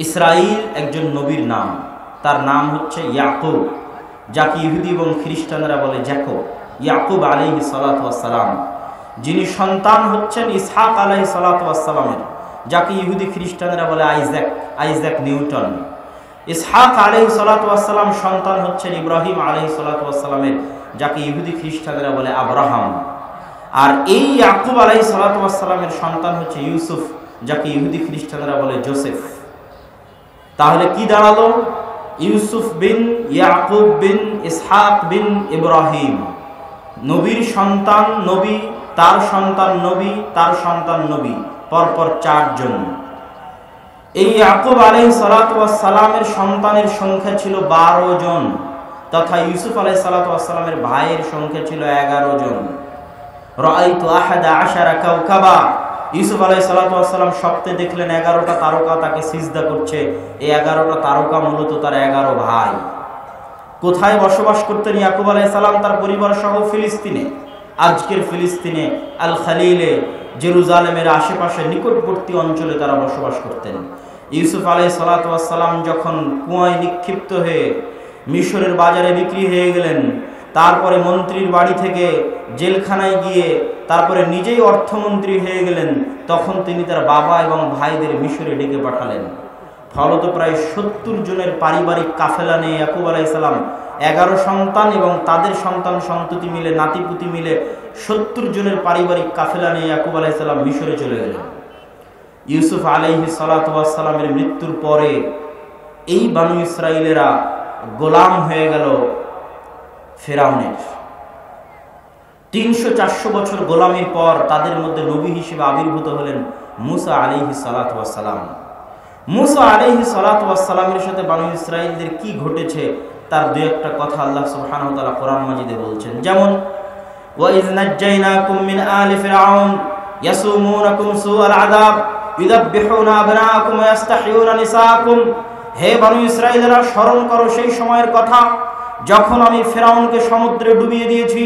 ইসরাইল একজন নবীর নাম, তার নাম হচ্ছে ইয়াকুব, যাকে ইহুদি এবং খ্রিস্টানরা বলে জ্যাকব। ইয়াকুব আলাইহিস সালাতু ওয়াস সালাম, যিনি সন্তান হচ্ছেন ইসহাক আলাইহিস সালাতু ওয়াস সালামের, যাকে ইহুদি খ্রিস্টানরা বলে আইজ্যাক নিউটন। ইসহাক আলাইহিস সালাতু ওয়াস সালাম সন্তান হচ্ছেন ইব্রাহিম আলাইহিস সালাতু ওয়াস সালামের, যাকে ইহুদি খ্রিস্টানরা বলে আব্রাহাম। আর এই ইয়াকুব আলাইহিস সালাতু ওয়াস সালামের সন্তান হচ্ছে ইউসুফ, যাকে ইহুদি খ্রিস্টানরা বলে জোসেফ। তাহলে কি দাঁড়ালো? ইউসুফ বিন ইয়াকুব বিন ইসহাক বিন ইব্রাহিম, নবীর সন্তান নবী, তার সন্তান নবী, তার সন্তান নবী, পরপর 4 জন। এই ইয়াকুব আলাইহিস সালাতু ওয়াস সালামের সন্তানের সংখ্যা ছিল 12 জন, তথা ইউসুফ আলাইহিস সালাতু ওয়াস সালামের ভাইয়ের সংখ্যা ছিল 11 জন। রাআইতু আহাদা আশারা কাওকাবা, ইউসুফ আলাইহিস সালাতু ওয়াস সালাম স্বপ্নে দেখলেন 11টা তারকা তাকে সিজদা করছে। এই 11টা তারকা মূলত তার 11 ভাই। কোথায় বসবাস করতেন ইয়াকুব আলাইহিস সালাম তার পরিবার সহ? ফিলিস্তিনে, আজকের ফিলিস্তিনে, আল খালিলে, জেরুজালেমের আশেপাশে নিকটবর্তী অঞ্চলে তারা বসবাস করতেন। ইউসুফ আলাইহিস সালাতু ওয়াস সালাম যখন কুয়ায় নিক্ষিপ্ত হয়ে মিশরের বাজারে বিক্রি হয়ে গেলেন, তারপরে মন্ত্রীর বাড়ি থেকে জেলখানায় গিয়ে তারপরে নিজেই অর্থমন্ত্রী হয়ে গেলেন, তখন তিনি তার বাবা এবং ভাইদের মিশরে ডেকে পাঠালেন। ফলত প্রায় 70 জনের পারিবারিক কাফেলা নিয়ে ইয়াকুব আলাইহিস সালাম 11 সন্তান এবং তাদের সন্তান সন্ততি মিলে, নাতিপুতি মিলে 70 জনের পারিবারিক কাফেলা নিয়ে ইয়াকুব আলাইহিস সালাম মিশরে চলে গেলেন। ইউসুফ আলাইহিস সালাতু ওয়াস সালামের মৃত্যুর পরে এই বানু ইসরাইলেরা গোলাম হয়ে গেল ফেরাউনের। 300-400 বছর গোলামির পর তাদের মধ্যে নবী হিসেবে আবির্ভূত হলেন মুসা আলাইহিস সালাতু ওয়াস সালাম। মুসা আলাইহিস সালাতু ওয়াস সালামের সাথে বানু ইসরাইলদের কি ঘটেছে তার দুই একটা কথা আল্লাহ সুবহানাহু ওয়া তাআলা কোরআন মাজিদে বলছেন। যেমন ওয়া ইয নাজ্জাইনাকুম মিন আলি ফিরআউন ইয়াসুমুনাকুম সুআল আযাব ইউযাববিহুনা আবনাআকুম ওয়া ইস্তাহইয়ুনা নিসাআকুম। হে বানু ইসরাইলরা, স্মরণ করো সেই সময়ের কথা যখন আমি ফেরাউনকে সমুদ্রে ডুবিয়ে দিয়েছি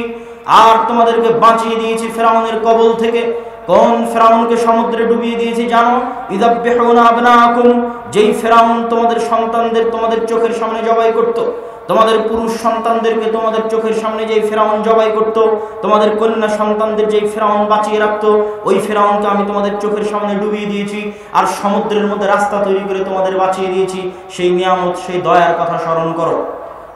আর তোমাদেরকে বাঁচিয়ে দিয়েছি ফেরাউনের কবল থেকে। কোন ফেরাউনকে সমুদ্রে ডুবিয়ে দিয়েছি জানো? ইযাববিহুনা আবনাআকুম, যেই ফেরাউন তোমাদের সন্তানদের তোমাদের চোখের সামনে জবাই করত, তোমাদের পুরুষ সন্তানদেরকে তোমাদের চোখের সামনে যেই ফেরাউন জবাই করত, তোমাদের কন্যা সন্তানদের যেই ফেরাউন বাঁচিয়ে রাখত, ওই ফেরাউনকে আমি তোমাদের চোখের সামনে ডুবিয়ে দিয়েছি আর সমুদ্রের মধ্যে রাস্তা তৈরি করে তোমাদের বাঁচিয়ে দিয়েছি। সেই নিয়ামত, সেই দয়ার কথা স্মরণ করো।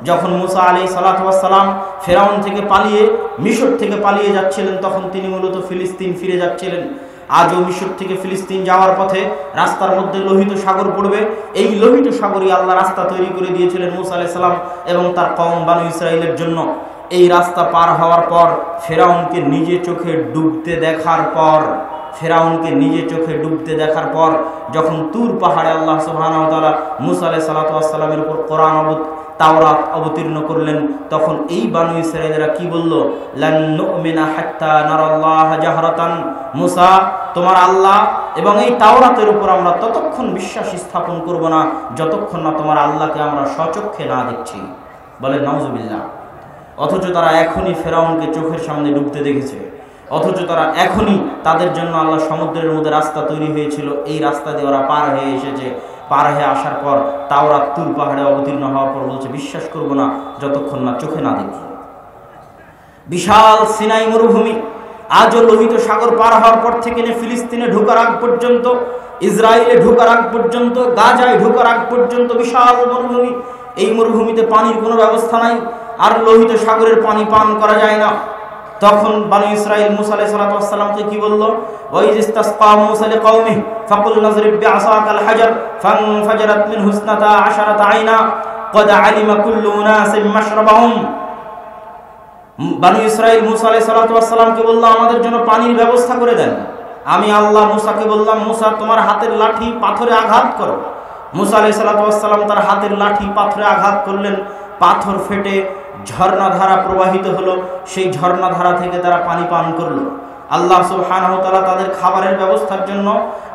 যখন মুসা আলাইহিস সালাতু ওয়াস সালাম ফেরাউন থেকে পালিয়ে, মিশর থেকে পালিয়ে যাচ্ছিলেন, তখন তিনি মূলত ফিলিস্তিন ফিরে যাচ্ছিলেন। আজও মিশর থেকে ফিলিস্তিন যাওয়ার পথে রাস্তার মধ্যে লোহিত সাগর পড়বে। এই লোহিত সাগরই আল্লাহ রাস্তা তৈরি করে দিয়েছিলেন মুসা আলাইহিস সালাম এবং তার কওম বানু ইসরাইলের জন্য। এই রাস্তা পার হওয়ার পর ফেরাউনকে নিজে চোখে ডুবতে দেখার পর, যখন তুর পাহাড়ে আল্লাহ সুবহানাহু ওয়া তাআলা মুসা আলাইহিস সালাতু ওয়াস সালামের উপর কোরআন তাওরাত অবতীর্ণ করলেন, তখন এই বানু ইসরাইলেরা কি বলল? লান নুমিনা হাত্তা নারাল্লাহ জাহরাতান। মুসা, তোমার আল্লাহ এবং এই তাওরাতের উপর আমরা ততক্ষণ বিশ্বাস স্থাপন করব না যতক্ষণ না তোমার আল্লাহকে আমরা স্বচক্ষে না দেখছি। বলে নাউজুবিল্লাহ। অথচ তারা এখনই ফেরাউনকে চোখের সামনে ডুবতে দেখেছে, অথচ তারা এখনই, তাদের জন্য আল্লাহ সমুদ্রের মধ্যে রাস্তা তৈরি হয়েছিল, এই রাস্তা দিয়ে ওরা পার হয়ে এসেছে। পার হয়ে আসার পর তাওরাত তুর পাহাড়ে অবতীর্ণ হওয়ার পর বলছে বিশ্বাস করব না যতক্ষণ না চোখে না দেখি। বিশাল সিনাই মরুভূমি, আজও লোহিত সাগর পার হওয়ার পর থেকে ফিলিস্তিনে ঢোকার আগ পর্যন্ত, ইসরায়েলে ঢোকার আগ পর্যন্ত, গাজায় ঢোকার আগ পর্যন্ত বিশাল মরুভূমি। এই মরুভূমিতে পানির কোনো ব্যবস্থা নাই, আর লোহিত সাগরের পানি পান করা যায় না। তখন বানু ইসরাইল মুসা আলাইহিস সালাতু ওয়াস সালামকে কি বলল? ওয়াইজ ইসতাসকা মুসা লিকাওমিহি ফাকুল নাযরিব বিআসাকাল হাজার ফানফাজারাত মিনহু 12 আইনা ক্বাদ আলিমা কুল্লু উনাসিম মাশরাবাহুম। বানু ইসরাইল মুসা আলাইহিস সালাতু ওয়াস সালামকে বলল, আমাদের জন্য পানির ব্যবস্থা করে দেন। আমি আল্লাহ মুসাকে বললাম, মুসা তোমার হাতের লাঠি পাথরে আঘাত করো। মুসা আলাইহিস সালাতু ওয়াস সালাম তার হাতের লাঠি পাথরে আঘাত করলেন, পাথর ফেটে ঝর্ণাধারা প্রবাহিত হলো। সেই ঝর্ণাধারা থেকে তারা পানি পান করলো। আল্লাহ সুবহানাহু ওয়া তাআলা তাদের খাবারের ব্যবস্থার জন্য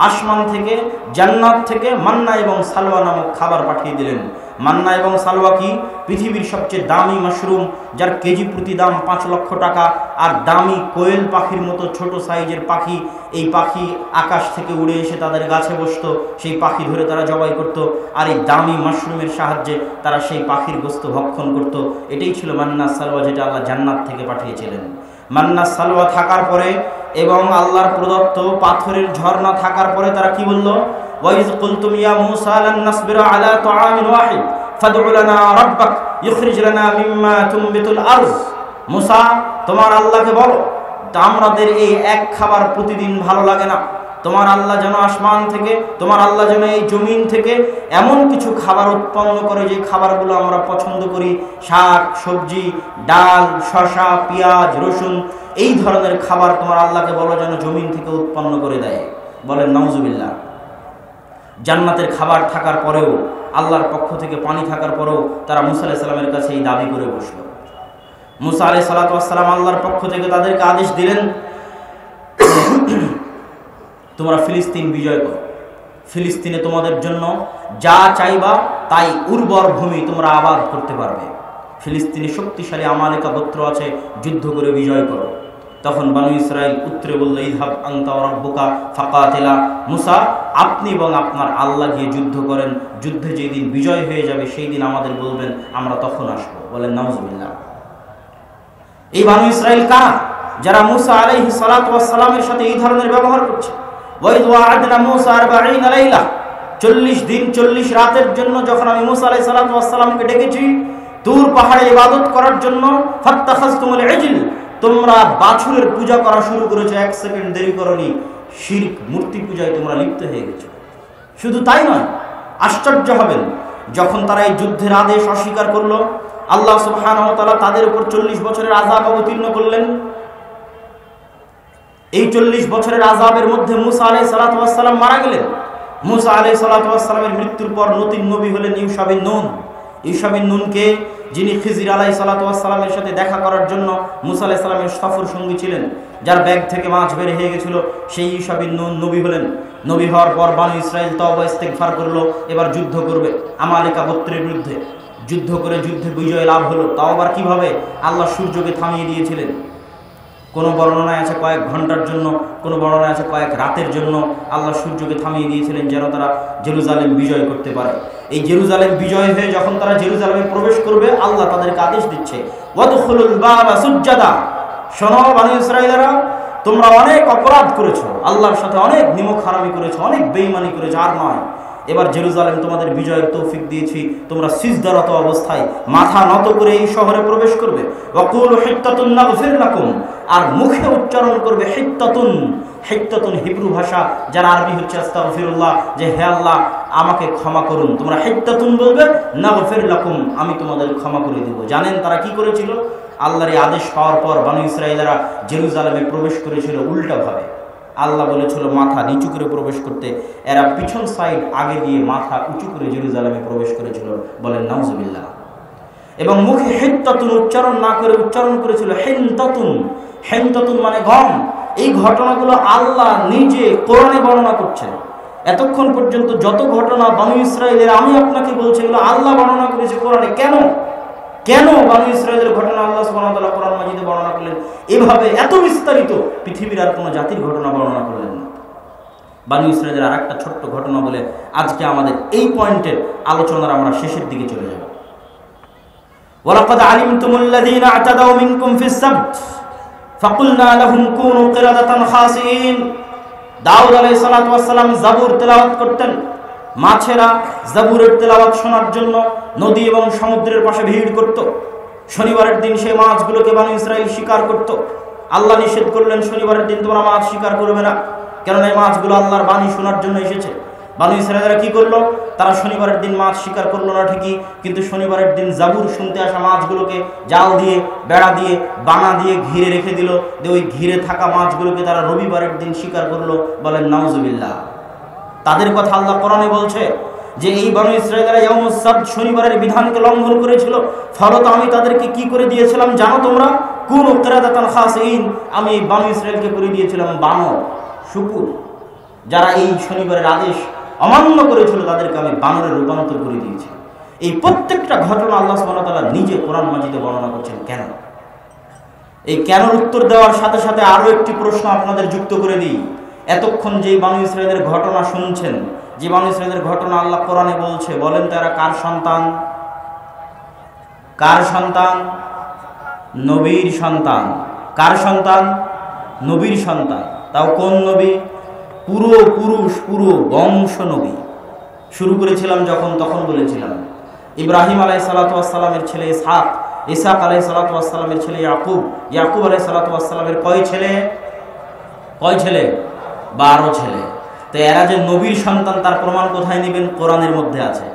আসমান থেকে, জান্নাত থেকে মান্না এবং সালওয়া নামক খাবার পাঠিয়ে দিলেন। মান্না এবং সালওয়া কি? পৃথিবীর সবচেয়ে দামি মাশরুম, যার কেজি প্রতি দাম 5 লক্ষ টাকা। আর দামি কোয়েল পাখির মতো ছোট সাইজের পাখি, এই পাখি আকাশ থেকে উড়ে এসে তাদের গাছে বসতো, সেই পাখি ধরে তারা জবাই করত, আর এই দামি মাশরুমের সাহায্যে তারা সেই পাখির গোশত ভক্ষণ করত। এটাই ছিল মান্না সালওয়া, যেটা আল্লাহ জান্নাত থেকে পাঠিয়েছিলেন। মান্না সালওয়া থাকার পরে এবং আল্লাহর প্রদত্ত পাথরের ঝর্ণা থাকার পরে তারা কি বলল? ওয়াইজ কুলতুম ইয়া মূসা লান নাসবিরা আলা তাআমিন ওয়াহিদ ফাদউ লানা রাব্বাক ইখরিজ লানা মিম্মা তুনবিতুল আরজ। মূসা, তোমার আল্লাহকে বলো, আমাদের এই এক খাবার প্রতিদিন ভালো লাগে না, তোমার আল্লাহ যেন আসমান থেকে, তোমার আল্লাহ যেন এই জমিন থেকে এমন কিছু খাবার উৎপন্ন করে যে খাবারগুলো আমরা পছন্দ করি, শাক সবজি, ডাল, শসা, পেঁয়াজ, রসুন, এই ধরনের খাবার তোমার আল্লাহকে বলো যেন জমিন থেকে উৎপন্ন করে দেয়। বলেন নাউজুবিল্লাহ। জান্নাতের খাবার থাকার পরেও, আল্লাহর পক্ষ থেকে পানি থাকার পরেও তারা মূসা আলাইহিস সালামের কাছে এই দাবি করে বসলো। মূসা আলাইহিস সালাম আল্লাহর পক্ষ থেকে তাদেরকে আদেশ দিলেন, তোমরা ফিলিস্তিন বিজয় করো, ফিলিস্তিনে তোমাদের জন্য যা চাইবা তাই উর্বর ভূমি তোমরা আবাদ করতে পারবে। ফিলিস্তিনে শক্তিশালী আমালেকা গোত্র আছে, যুদ্ধ করে বিজয় করো। তখন বনু ইসরাইল উত্তরে বলল, ইযহাব আনতা ওয়া রাব্বুকা ফাকাতিলা। মূসা, আপনি এবং আপনার আল্লাহ গিয়ে যুদ্ধ করেন, যুদ্ধে যেদিন বিজয় হয়ে যাবে সেই দিন আমাদের বলবেন, আমরা তখন আসবো। বলেন নাউজুবিল্লাহ। এই বনু ইসরাইল কারা? যারা মূসা আলাইহিস সালাতু ওয়াস সালামের সাথে এই ধরনের ব্যবহার করছে। ওয়াইদ ওয়া'আদনা মূসা 40 লাইলা, 40 দিন 40 রাতের জন্য যখন আমি মূসা আলাইহিস সালাতু ওয়াস সালামকে ডেকেছি তুর পাহাড়ে ইবাদত করার জন্য, ফাত্তাখাযতুমুল ইজল, তোমরা বাছুরের পূজা করা শুরু করেছো, 1 সেকেন্ড দেরি করনি, শিরক মূর্তি পূজায় তোমরা লিপ্ত হয়ে গেছো। শুধু তাই নয়, আশ্চর্য হবেন, যখন তারা এই যুদ্ধের আদেশ অস্বীকার করলো, আল্লাহ সুবহানাহু ওয়া তাআলা তাদের উপর 40 বছরের আযাব অবতীর্ণ করলেন। এই 40 বছরের আযাবের মধ্যে মূসা আলাইহিস সালাতু ওয়াস সালাম মারা গেলেন। মূসা আলাইহিস সালাতু ওয়াস সালামের মৃত্যুর পর নতুন নবী হলেন ইউশা বিন নুন। ইউশা বিন নুনকে, যিনি খিজির আলাইহিস সালাতু ওয়াস সালামের সাথে দেখা করার জন্য মূসা আলাইহিস সালামের সফর সঙ্গী ছিলেন, যার ব্যাগ থেকে মাছ বের হয়ে গেছিল, সেই ইউশা বিন নুন নবী হলেন। নবী হওয়ার পর বনু ইসরাইল তওবা ইস্তিগফার করলো, এবার যুদ্ধ করবে আমালেকা গোত্রের বিরুদ্ধে। যুদ্ধ করে যুদ্ধে বিজয় লাভ হলো। তাও আবার কিভাবে? আল্লাহ সূর্যকে থামিয়ে দিয়েছিলেন। কোনো বর্ণনায় আছে কয়েক ঘন্টার জন্য, কোনো বর্ণনায় আছে কয়েক রাতের জন্য আল্লাহ সূর্যকে থামিয়ে দিয়েছিলেন, যেন তারা জেরুজালেম বিজয় করতে পারে। এই জেরুজালেম বিজয় হয়ে যখন তারা জেরুজালেমে প্রবেশ করবে, আল্লাহ তাদেরকে আদেশ দিচ্ছে, ওয়াদখুলুল বাবা সুজ্জাদা। শোনো বনু ইসরাইলেরা, তোমরা অনেক অপরাধ করেছো, আল্লাহর সাথে অনেক নিমক হারামি করেছো, অনেক বেঈমানি করেছো, আর নয়, এবার জেরুজালেম তোমাদের বিজয়ের তৌফিক দিয়েছি, তোমরা সিজদারত অবস্থায় মাথা নত করে এই শহরে প্রবেশ করবে। ওয়াকুলু হিত্তাতুন নাগফির লাকুম, আর মুখে উচ্চারণ করবে হিত্তাতুন। হিত্তাতুন হিব্রু ভাষা, যার আরবি হচ্ছে আস্তাগফিরুল্লাহ, যে হে আল্লাহ আমাকে ক্ষমা করুন। তোমরা হিত্তাতুন বলবে, নাগফির লাকুম, আমি তোমাদের ক্ষমা করে দেব। জানেন তারা কি করেছিল? আল্লাহর এই আদেশ পাওয়ার পর বনু ইসরাইলেরা জেরুজালেমে প্রবেশ করেছিল উল্টাভাবে। আল্লাহ বলেছিল মাথা নিচু করে প্রবেশ করতে, এরা পিছন সাইড আগে দিয়ে মাথা উঁচু করে জেরুজালেমে প্রবেশ করেছিল। বলেন নাউজুবিল্লাহ। এবং মুখে হিত্তাতুন উচ্চারণ না করে উচ্চারণ করেছিল হিনতাতুন। হিনতাতুন মানে গম। এই ঘটনাগুলো আল্লাহ নিজে কোরআনে বর্ণনা করছেন। এতক্ষণ পর্যন্ত যত ঘটনা বনু ইসরাইলের আমি আপনাকে বলছি, এগুলো আল্লাহ বর্ণনা করেছে কোরআনে। কেন কেন বনু ইসরাইলের ঘটনা আল্লাহ সুবহানাহু ওয়া তাআলা কোরআন মাজিদে বর্ণনা করলেন? এভাবে এত বিস্তারিত পৃথিবীর আর কোনো জাতির ঘটনা বর্ণনা করলেন না। বনু ইসরাইলের আরেকটা ছোট্ট ঘটনা বলে আজকে আমাদের এই পয়েন্টের আলোচনার আমরা শেষের দিকে চলে যাব। ওয়ালাকাদ আলিমতুমুল্লাযীনা আ'তাদাউ মিনকুম ফিস সাbt ফাকুলনা লাহুম কুনু কিরাদাতান খাসিন। দাউদ আলাইহিস সালাতু ওয়াস সালাম জাবুর তেলাওয়াত করতেন। মাছেরা জাবুরের তেলাওয়াত শোনার জন্য নদী এবং সমুদ্রের পাশে ভিড় করত। শনিবারের দিন সেই মাছগুলোকে বনু ইসরাইল শিকার করত। আল্লাহ নিষেধ করলেন, শনিবারের দিন তোমরা মাছ শিকার করবে না, কেননা এই মাছগুলো আল্লাহর বাণী শোনার জন্য এসেছে। বনু ইসরাইলরা কি করলো? তারা শনিবারের দিন মাছ শিকার করলো না ঠিকই, কিন্তু শনিবারের দিন জাবুর শুনতে আসা মাছগুলোকে জাল দিয়ে, বেড়া দিয়ে, বানা দিয়ে ঘিরে রেখে দিল। ওই ঘিরে থাকা মাছগুলোকে তারা রবিবারের দিন শিকার করলো। বলেন নাউজুবিল্লাহ। তাদের কথা আল্লাহ কোরআনে বলছে যে এই বনু ইসরাইলরা ইয়াউমুস সাbt শনিবারের বিধানকে লঙ্ঘন করেছিল। ফলত আমি তাদেরকে কি করে দিয়েছিলাম জানো তোমরা? কুনু কিরাদাতান খাসিন, আমি এই বানু ইসরায়েলকে করে দিয়েছিলাম বানর, শুকুর। যারা এই শনিবারের আদেশ অমান্য করেছিল তাদেরকে আমি বানরে রূপান্তর করে দিয়েছি। এই প্রত্যেকটা ঘটনা আল্লাহ সুবহানাহু ওয়া তাআলা নিজে কোরআন মাজিদে বর্ণনা করছেন। কেন? এই কেন উত্তর দেওয়ার সাথে সাথে আরো একটি প্রশ্ন আপনাদের যুক্ত করে দিই। এতক্ষণ যে বানু ইসরায়েলের ঘটনা শুনছেন, যে বানু ইসরায়েলের ঘটনা আল্লাহ কোরআনে বলছে, বলেন তো এরা কার সন্তান? কার সন্তান? নবীর সন্তান। কার সন্তান? নবীর সন্তান। তাও কোন নবী? পুরো পুরুষ, পুরো বংশ নবী। শুরু করেছিলাম যখন, তখন বলেছিলাম ইব্রাহিম আলাইহিস সালাতু ওয়াস সালামের ছেলে ইসহাক, ইসহাক আলাইহিস সালাতু ওয়াস সালামের ছেলে ইয়াকুব, ইয়াকুব আলাইহিস সালাতু ওয়াস সালামের কয় ছেলে? 12 ছেলে। তো এরা যে নবীর সন্তান তার প্রমাণ কোথায় নেবেন? কোরআনের মধ্যে আছে।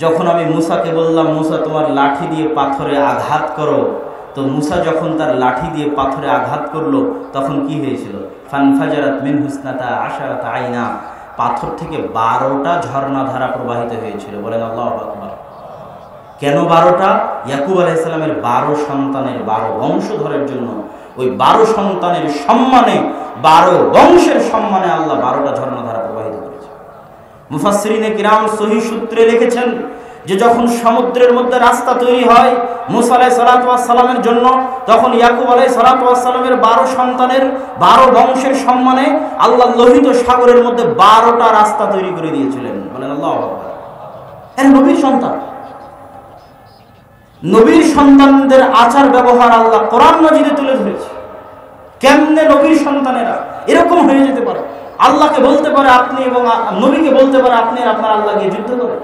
যখন আমি মুসাকে বললাম, মুসা তোমার লাঠি দিয়ে পাথরে আঘাত করো, তো মুসা যখন তার লাঠি দিয়ে পাথরে আঘাত করলো তখন কি হয়েছিল? ফানফাজারাত মিন হুসনাতা আশারাতা আইনা, পাথর থেকে 12টা ঝর্ণা ধারা প্রবাহিত হয়েছিল। বলেন আল্লাহু আকবার। কেন 12টা? ইয়াকুব আলাইহিস সালামের 12 সন্তানের 12 বংশধরের জন্য, ওই 12 সন্তানের সম্মানে, 12 বংশের সম্মানে আল্লাহ 12টা ঝর্ণা ধারা প্রবাহিত করেছে। মুফাসসিরিনে কিরাম সহিহ সূত্রে লিখেছেন যে যখন সমুদ্রের মধ্যে রাস্তা তৈরি হয় মুসা আলাইহিস সালাতু ওয়াস সালামের জন্য, তখন ইয়াকুব আলাইহিস সালাতু ওয়াস সালামের 12 সন্তানের 12 বংশের সম্মানে আল্লাহ লোহিত সাগরের মধ্যে 12টা রাস্তা তৈরি করে দিয়েছিলেন। বলেন আল্লাহু আকবার। এর নবীর সন্তান। নবীর সন্তানদের আচার ব্যবহার আল্লাহ কোরআন মাজিদে তুলে ধরেছে। কেমনে নবীর সন্তানেরা এরকম হয়ে যেতে পারে? আল্লাহকে বলতে পারে আপনি, এবং নবীকে বলতে পারে আপনি, আর আপনার আল্লাহ গিয়ে যুদ্ধ করে,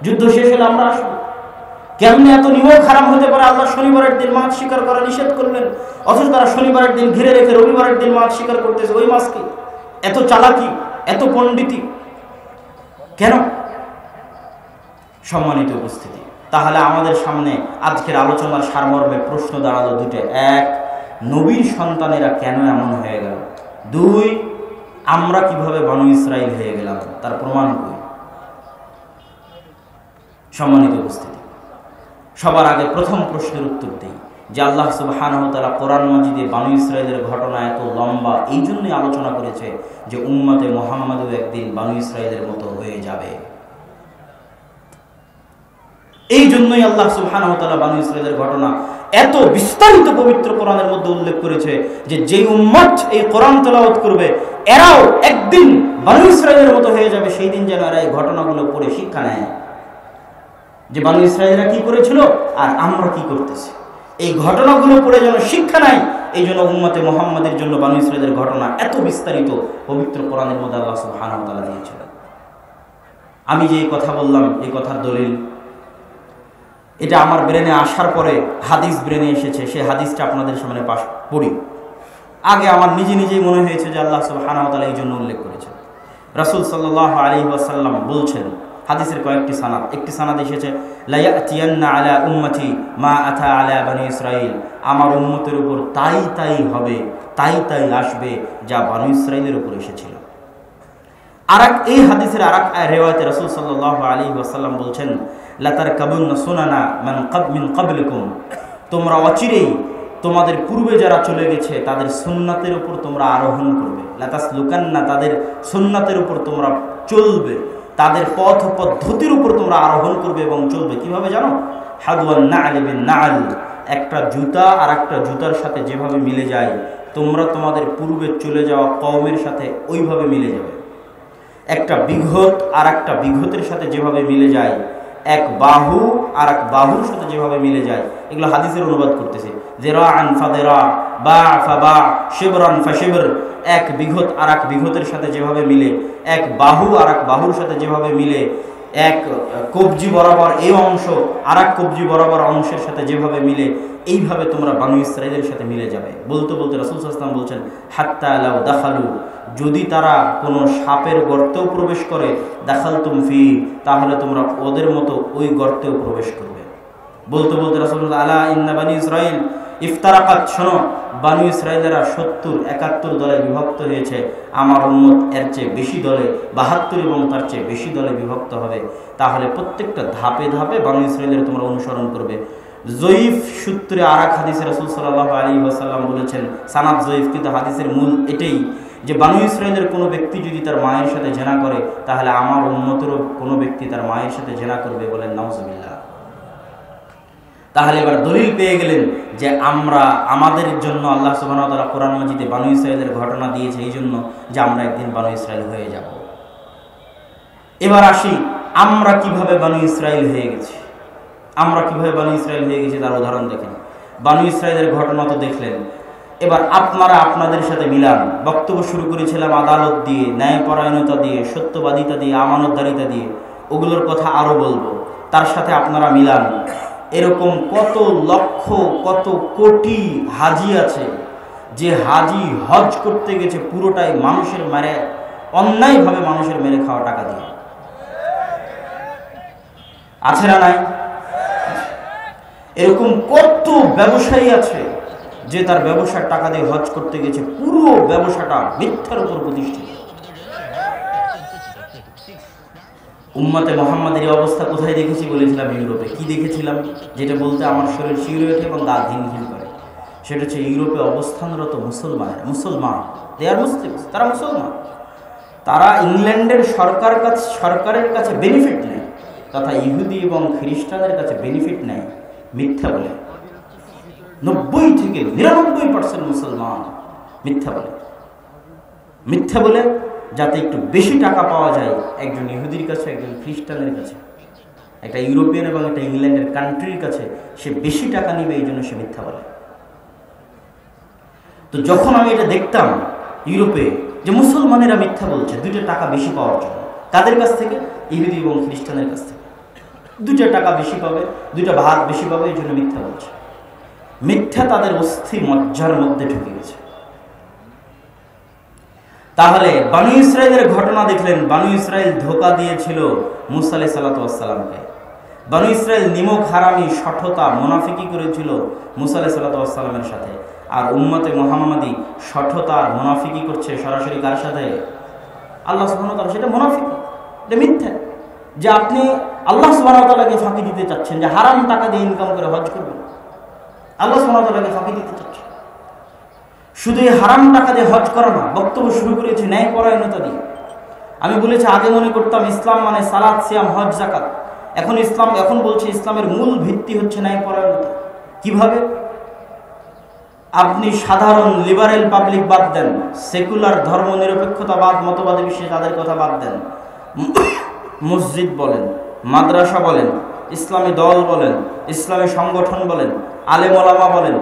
যুদ্ধ শেষ হলে আমরা আসবো। কেমনে এত নিমক হারাম হতে পারে? আল্লাহ শনিবারের দিন মাছ শিকার করা নিষেধ করলেন, অথচ তারা শনিবারের দিন ঘিরে রেখে রবিবারের দিন মাছ শিকার করতেছে। ওই মাছকে এত চালাকি, এত পণ্ডিতি কেন? সম্মানিত উপস্থিতি, তাহলে আমাদের সামনে আজকের আলোচনার সারমর্মে প্রশ্ন দাঁড়ালো দুটো। এক, নবীর সন্তানেরা কেন এমন হয়ে গেল? 2, আমরা কিভাবে বনু ইসরাইল হয়ে গেলাম, তার প্রমাণ কই? সম্মানিত উপস্থিতি, সবার আগে প্রথম প্রশ্নের উত্তর দেই যে আল্লাহ সুবহানাহু ওয়া তাআলা কোরআন মাজিদে বনু ইসরাইলের ঘটনা এত লম্বা এই জন্যই আলোচনা করেছে যে উম্মতে মুহাম্মাদও একদিন বনু ইসরাইলের মতো হয়ে যাবে। এই জন্যই আল্লাহ সুবহানাহু ওয়া তাআলা বনু ইসরাইলের ঘটনা এত বিস্তারিত পবিত্র কোরআনের মধ্যে উল্লেখ করেছে যে যেই উম্মত এই কোরআন তেলাওয়াত করবে এরাও একদিন বনু ইসরাইলের মতো হয়ে যাবে। সেই দিন যেন এরা এই ঘটনাগুলো পড়ে শিক্ষা নেয় যে বনু ইসরাইলরা কি করেছিল আর আমরা কি করতেছি। এই ঘটনাগুলো পড়ে যেন শিক্ষা নেয়। এই জন্য উম্মতে মুহাম্মাদের জন্য বনু ইসরাইলের ঘটনা এত বিস্তারিত পবিত্র কোরআনের মধ্যে আল্লাহ সুবহানাহু ওয়া তাআলা দিয়েছিলেন। আমি যে এই কথা বললাম, এই কথার দলিল এটা আমার ব্রেনে আসার পরে হাদিস ব্রেনে এসেছে, সেই হাদিসটা আপনাদের সামনে পড়ি। আগে আমার নিজেই মনে হয়েছে যে আল্লাহ সুবহানাহু ওয়া তাআলা এই জন্য উল্লেখ করেছেন। রাসূল সাল্লাল্লাহু আলাইহি ওয়াসাল্লাম বলছেন, হাদিসের কয়েকটি সানাদ, একটি সানাদ এসেছে লা ইয়াতিয়ান্না আলা উম্মতি মা আতা আলা বনি ইসরাইল, আমার উম্মতের উপর তাই হবে, তাই আসবে যা বনি ইসরাইলের উপর এসেছিল। এই হাদিসের আরেক রিওয়ায়াতে রাসূল সাল্লাল্লাহু আলাইহি ওয়াসাল্লাম বলছেন লা তারকাবুন্না সুনানা মিন ক্বাবলিকুম, তোমরা অচিরেই তোমাদের পূর্বে যারা চলে গেছে তাদের সুন্নাতের উপর তোমরা আরোহণ করবে। লা তাসলুকান্না, তাদের সুন্নাতের উপর তোমরা চলবে, তাদের পথ পদ্ধতির উপর তোমরা আরোহণ করবে এবং চলবে। কিভাবে জানো? হাদওয়ান না'ল বিন না'ল, একটা জুতা আর একটা জুতার সাথে যেভাবে মিলে যায় তোমরা তোমাদের পূর্বে চলে যাওয়া কওমের সাথে ওইভাবে মিলে যাবে। একটা বিঘত আর একটা বিঘতের সাথে যেভাবে মিলে যায়, এক বাহু আর এক বাহুর সাথে যেভাবে মিলে যায়, এগুলো হাদিসের অনুবাদ করতেছে। যিরাআন ফাযিরা, বা ফাবা, শিবরান ফাশিবর, এক বিঘত আর এক বিঘতের সাথে যেভাবে মিলে, এক বাহু আর এক বাহুর সাথে যেভাবে মিলে, এক কবজি বরাবর এই অংশ আর এক কবজি বরাবর অংশের সাথে যেভাবে মিলে, এইভাবে তোমরা বনু ইসরাইলের সাথে মিলে যাবে। বলতে বলতে রাসূল সাল্লাল্লাহু আলাইহি ওয়াসাল্লাম বলছেন হাত্তা লাউ দাখালু, যদি তারা কোনো সাপের গর্তেও প্রবেশ করে, দাখালতুম ফি, তাহলে তোমরা ওদের মতো ওই গর্তেও প্রবেশ করবে। বলতে বলতে রাসূলুল্লাহ আলা ইন্না বনি ইসরাইল ইফতারাকাত, শোনো বনু ইসরাইলেরা 70-71 দলে বিভক্ত হয়েছে, আমার উম্মত এর চেয়ে বেশি দলে, 72 এবং তার চেয়ে বেশি দলে বিভক্ত হবে। তাহলে প্রত্যেকটা ধাপে ধাপে বনু ইসরাইলের তোমরা অনুসরণ করবে। জয়ীফ সূত্রে আরেক হাদিসে রাসূল সাল্লাল্লাহু আলাইহি ওয়াসাল্লাম বলেছেন, সানাদ জয়ীফ কিন্তু হাদিসের মূল এটাই যে বানু ইসরাইলের কোনো ব্যক্তি যদি তার মায়ের সাথে জেনা করে তাহলে আমার উম্মতেরও কোনো ব্যক্তি তার মায়ের সাথে জেনা করবে, বলেন নাউজুবিল্লাহ। তাহলে এবার দলিল পেয়ে গেলেন যে আমাদের জন্য আল্লাহ সুবহানাহু ওয়া তাআলা কোরআন মাজিদে বানু ইসরাইলের ঘটনা দিয়েছে এই জন্য যে আমরা একদিন বানু ইসরাইল হয়ে যাব। এবার আসি আমরা কিভাবে বানু ইসরাইল হয়ে গেছি। আমরা কিভাবে বানু ইসরাইল হয়ে গেছি তার উদাহরণ দেখেন। বানু ইসরাইলের ঘটনা তো দেখলেন, এবার আপনারা আপনাদের সাথে মিলান। বক্তব্য শুরু করেছিলাম আদালত দিয়ে, ন্যায়পরায়ণতা দিয়ে, সত্যবাদিতা দিয়ে, আমানতদারিতা দিয়ে, ওগুলোর কথা আরো বলবো। তার সাথে আপনারা মিলান এরকম কত লক্ষ কত কোটি হাজি আছে যে হাজি হজ করতে গেছে পুরোটাই মানুষের মেরে, অন্যায়ভাবে মানুষের মেরে খাওয়া টাকা দিয়ে। আছে না নাই? এরকম কত ব্যবসায়ী আছে যে তার ব্যবসার টাকা দিয়ে হজ করতে গেছে, পুরো ব্যবসাটা মিথ্যার উপর প্রতিষ্ঠিত। উম্মতে মুহাম্মাদের এই অবস্থা কোথায় দেখেছি বলেছিলাম? ইউরোপে। কি দেখেছিলাম যেটা বলতে আমার শরীর শিউরে ওঠে এবং গা ঘিন ঘিন করে, সেটা হচ্ছে ইউরোপে অবস্থানরত মুসলমান, দে আর মুসলিমস, তারা মুসলমান, তারা ইংল্যান্ডের সরকারের কাছে বেনিফিট নেয় তথা ইহুদি এবং খ্রিস্টানদের কাছে বেনিফিট নেয় মিথ্যা বলে। 90 থেকে 99% মুসলমান মিথ্যা বলে যাতে একটু বেশি টাকা পাওয়া যায় একজন ইহুদির কাছে, একজন খ্রিস্টানের কাছে, একটা ইউরোপিয়ান এবং একটা ইংল্যান্ডের কান্ট্রির কাছে সে বেশি টাকা নিবে, এই জন্য সে মিথ্যা বলে। তো যখন আমি এটা দেখতাম ইউরোপে যে মুসলমানেরা মিথ্যা বলছে 2টা টাকা বেশি পাওয়ার জন্য, তাদের কাছ থেকে, ইহুদি এবং খ্রিস্টানের কাছ থেকে 2টা টাকা বেশি পাবে, 2টা ভাগ বেশি পাবে, এই জন্য মিথ্যা বলছে। মিথ্যা তাদের অস্থি মজ্জার মধ্যে ঢুকে গেছে। তাহলে বানু ইসরাইলের ঘটনা দেখলেন, বানু ইসরাইল ধোঁকা দিয়েছিল মূসা আলাইহিস সালাতু ওয়াস সালামকে। বানু ইসরাইল নিমক হারামি শঠতা মুনাফিকি করেছিল মূসা আলাইহিস সালাতু ওয়াস সালামের সাথে। আর উম্মতে মুহাম্মাদি শঠতা আর মুনাফিকি করছে সরাসরি কার সাথে? আল্লাহ সুবহানাহু ওয়া তাআলা। সেটা মুনাফিকি, এটা মিথ্যা। যে আপনি আল্লাহ সুবহানাহু ওয়া তাআলাকে ফাঁকি দিতে চাচ্ছেন, যে হারাম টাকা দিয়ে ইনকাম করে হজ করবেন, আল্লাহ সুবহানাহু ওয়া তাআলাকে ফাঁকি দিতে চাচ্ছেন। শুধু এই হারাম টাকা দিয়ে হজ করা না, বক্তব্য শুরু করেছি ন্যায়পরায়ণতা দিয়ে। আমি বলেছি আগে মনে করতাম ইসলাম মানে সালাত, সিয়াম, হজ, যাকাত। এখন বলছি ইসলামের মূল ভিত্তি হচ্ছে ন্যায়পরায়ণতা। কিভাবে? আপনি সাধারণ লিবারেল পাবলিক বাদ দেন, সেকুলার ধর্ম নিরপেক্ষতাবাদ মতবাদী বিশ্বে তাদের কথা বাদ দেন, মসজিদ বলেন, মাদ্রাসা বলেন, ইসলামী দল বলেন, ইসলামী সংগঠন বলেন, আলেম ওলামা বলেন,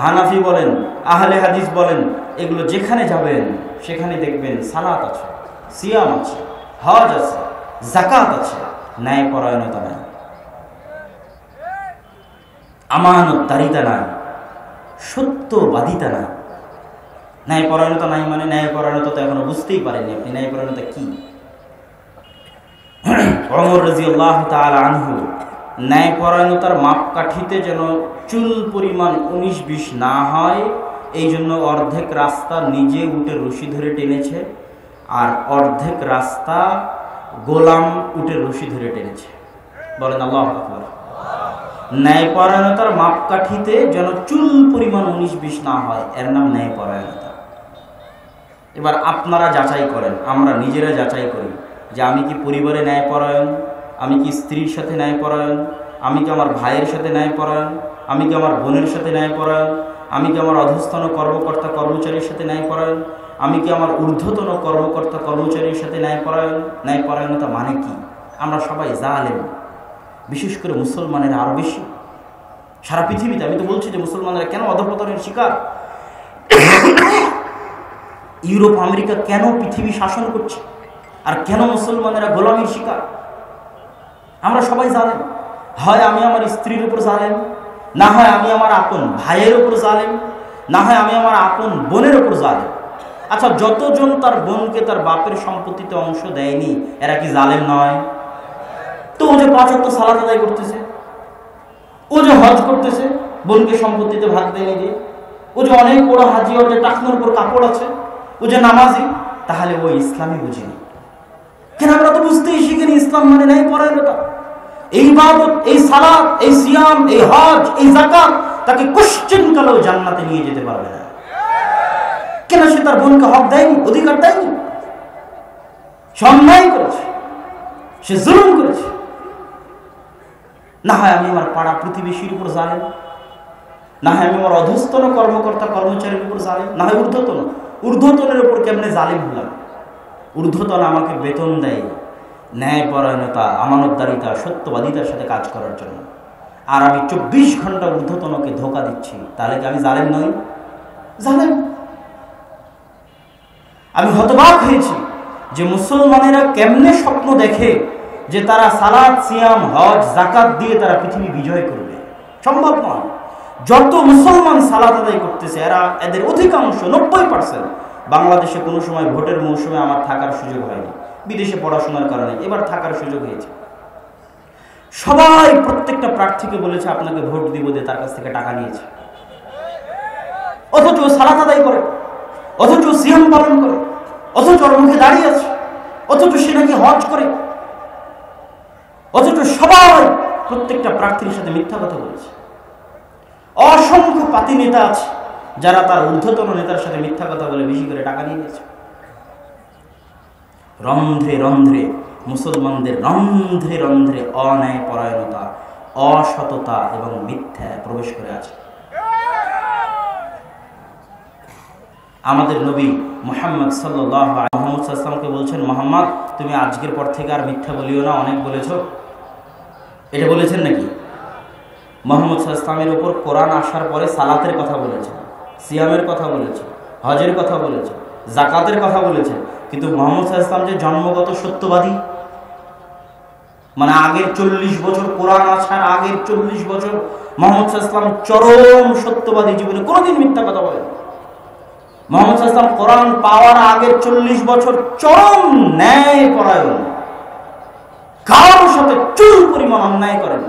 হানাফি বলেন, আহলে হাদিস বলেন, এগুলো যেখানে যাবেন সেখানে দেখবেন সালাত আছে, সিয়াম আছে, হজ আছে, যাকাত আছে, ন্যায়পরায়ণতা নাই, আমানতদারিতা নাই, সত্যবাদিতা নাই। ন্যায়পরায়ণতা নাই মানে ন্যায়পরায়ণতা তো এখনো বুঝতেই পারেননি আপনি ন্যায়পরায়ণতা কি। ওমর রাদিয়াল্লাহু তাআলা আনহু ন্যায়পরায়ণতার মাপকাঠিতে যেন চুল পরিমাণ 19-20 না হয়, এই জন্য অর্ধেক রাস্তা নিজে উঠে রশি ধরে টেনেছে, আর অর্ধেক রাস্তা গোলাম উঠে রশি ধরে টেনেছে। বলেন আল্লাহু আকবার। ন্যায়পরায়ণতার মাপকাঠিতে যেন চুল পরিমাণ 19-20 না হয়, এর নাম ন্যায়পরায়ণতা। এবার আপনারা যাচাই করেন, আমরা নিজেরা যাচাই করি যে আমি কি পরিবারে ন্যায়পরায়ণ, আমি কি স্ত্রীর সাথে ন্যায়পরায়ণ, আমি কি আমার ভাইয়ের সাথে ন্যায়পরায়ণ, আমি কি আমার বোনের সাথে ন্যায়পরায়ণ, আমি কি আমার অধস্তন কর্মকর্তা কর্মচারীর সাথে ন্যায়পরায়ণ, আমি কি আমার ঊর্ধ্বতন কর্মকর্তা কর্মচারীর সাথে ন্যায়পরায়ণ। ন্যায়পরায়ণতা মানে কি? আমরা সবাই জালেম, বিশেষ করে মুসলমানেরা আরো বেশি। সারা পৃথিবীতে আমি তো বলছি যে মুসলমানেরা কেন অধঃপতনের শিকার, ইউরোপ আমেরিকা কেন পৃথিবী শাসন করছে, আর কেন মুসলমানেরা গোলামির শিকার? আমরা সবাই জালেম। হয় আমি আমার স্ত্রীর উপর জালেম, না হয় আমি আমার আপন ভাইয়ের উপর জালেম, না হয় আমি আমার আপন বোনের উপর জালেম। আচ্ছা, যতজন তার বোনকে তার বাপের সম্পত্তিতে অংশ দেয়নি এরা কি জালেম নয়? তো ও যে 5 ওয়াক্ত সালাত আদায় করতেছে, ও যে হজ করতেছে, বোনকে সম্পত্তিতে ভাগ দেয়নি দিয়ে, ও যে অনেক বড় হাজি, ওর যে টাকনোর উপর কাপড় আছে, ও যে নামাজি, তাহলে ও ইসলামই বুঝেনি কেন? আমরা তো বুঝতেই শিখিনি ইসলাম মানে ন্যায়পরায়ণতা। এই ইবাদত, এই সালাত, এই সিয়াম, এই হজ, এই যাকাত তাকে কোশ্চেন কালেও জান্নাতে নিয়ে যেতে পারবে না। কেন? সে তার বোনকে হক দেয়নি, অধিকার দেয়নি, সে অন্যায় করেছে, সে জুলুম করেছে। না হয় আমি আমার পাড়া প্রতিবেশীর উপর জালেম, না হয় আমি আমার অধস্তন কর্মকর্তা কর্মচারীর উপর জালেম, না হয় ঊর্ধ্বতনের উপর কেমনে জালেম হলাম। ঊর্ধ্বতন আমাকে বেতন দেয় ন্যায়পরায়ণতা, আমানতদারিতা, সত্যবাদিতার সাথে কাজ করার জন্য, আর আমি 24 ঘন্টা ঊর্ধ্বতনকে ধোঁকা দিচ্ছি, তাহলে কি আমি জালেম নই? জালেম। আমি হতবাক হয়েছি যে মুসলমানেরা কেমনে স্বপ্ন দেখে যে তারা সালাত, সিয়াম, হজ, যাকাত দিয়ে তারা পৃথিবী বিজয় করবে। সম্ভব নয়। যত মুসলমান সালাত আদায় করতেছে এদের অধিকাংশ 90% বাংলাদেশে কোনো সময় ভোটের মৌসুমে আমার থাকার সুযোগ হয়নি, বিদেশে পড়াশোনার কারণে এবার থাকার সুযোগ হয়েছে। সবাই প্রত্যেকটা প্রার্থীকে বলেছে আপনাকে ভোট দিব, দিয়ে তার কাছ থেকে টাকা নিয়েছে, অথচ সালাত আদায় করে, অথচ সিয়াম পালন করে, অথচ ওর মুখে দাঁড়িয়ে আছে, অথচ সে নাকি হজ করে, অথচ সবাই প্রত্যেকটা প্রার্থীর সাথে মিথ্যা কথা বলেছে। অসংখ্য পাতি নেতা আছে যারা তার ঊর্ধ্বতন নেতার সাথে মিথ্যা কথা বলে বেশি করে টাকা নিয়ে গেছে। রন্ধ্রে রন্ধ্রে মুসলমানদের রন্ধ্রে রন্ধ্রে অন্যায় পরায়ণতা, অসততা এবং মিথ্যা প্রবেশ করে আছে। আমাদের নবী মুহাম্মদ সাল্লাল্লাহু আলাইহি ওয়াসাল্লামকে বলছেন, মুহাম্মদ তুমি আজকের পর থেকে আর মিথ্যা বলিও না, অনেক বলেছো। এটা বলেছেন নাকি? মুহাম্মদ সাল্লাল্লাহু আলাইহি ওয়াসাল্লামের উপর কোরআন আসার পরে সালাতের কথা বলেছে, সিয়ামের কথা বলেছে, হজের কথা বলেছে, যাকাতের কথা বলেছে, কিন্তু মুহাম্মদ সাল্লাল্লাহু আলাইহি ওয়াসাল্লাম যে জন্মগত সত্যবাদী, মানে আগের 40 বছর, কোরআন আসার আগের 40 বছর মুহাম্মদ সাল্লাল্লাহু আলাইহি ওয়াসাল্লাম চরম সত্যবাদী, জীবনে কোনোদিন মিথ্যা কথা বলেন। মুহাম্মদ সাল্লাল্লাহু আলাইহি ওয়াসাল্লাম কোরআন পাওয়ার আগের 40 বছর চরম ন্যায় পরায়ণ, কারোর সাথে চুল পরিমাণ অন্যায় করেন।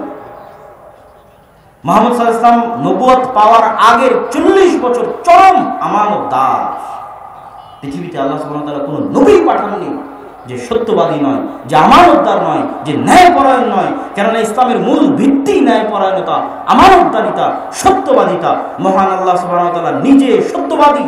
মুহাম্মদ সাল্লাল্লাহু আলাইহি ওয়াসাল্লাম নবুয়ত পাওয়ার আগের 40 বছর চরম আমানতদার। পৃথিবীতে আল্লাহ সুবহানাহু ওয়া তাআলা কোনো নবী পাঠাননি যে সত্যবাদী নয়, যে আমানতদার নয়, যে ন্যায়পরায়ণ নয়। কেননা ইসলামের মূল ভিত্তি ন্যায়পরায়ণতা, আমানতদারিতা, সত্যবাদিতা। মহান আল্লাহ সুবহানাহু ওয়া তাআলা নিজে সত্যবাদী,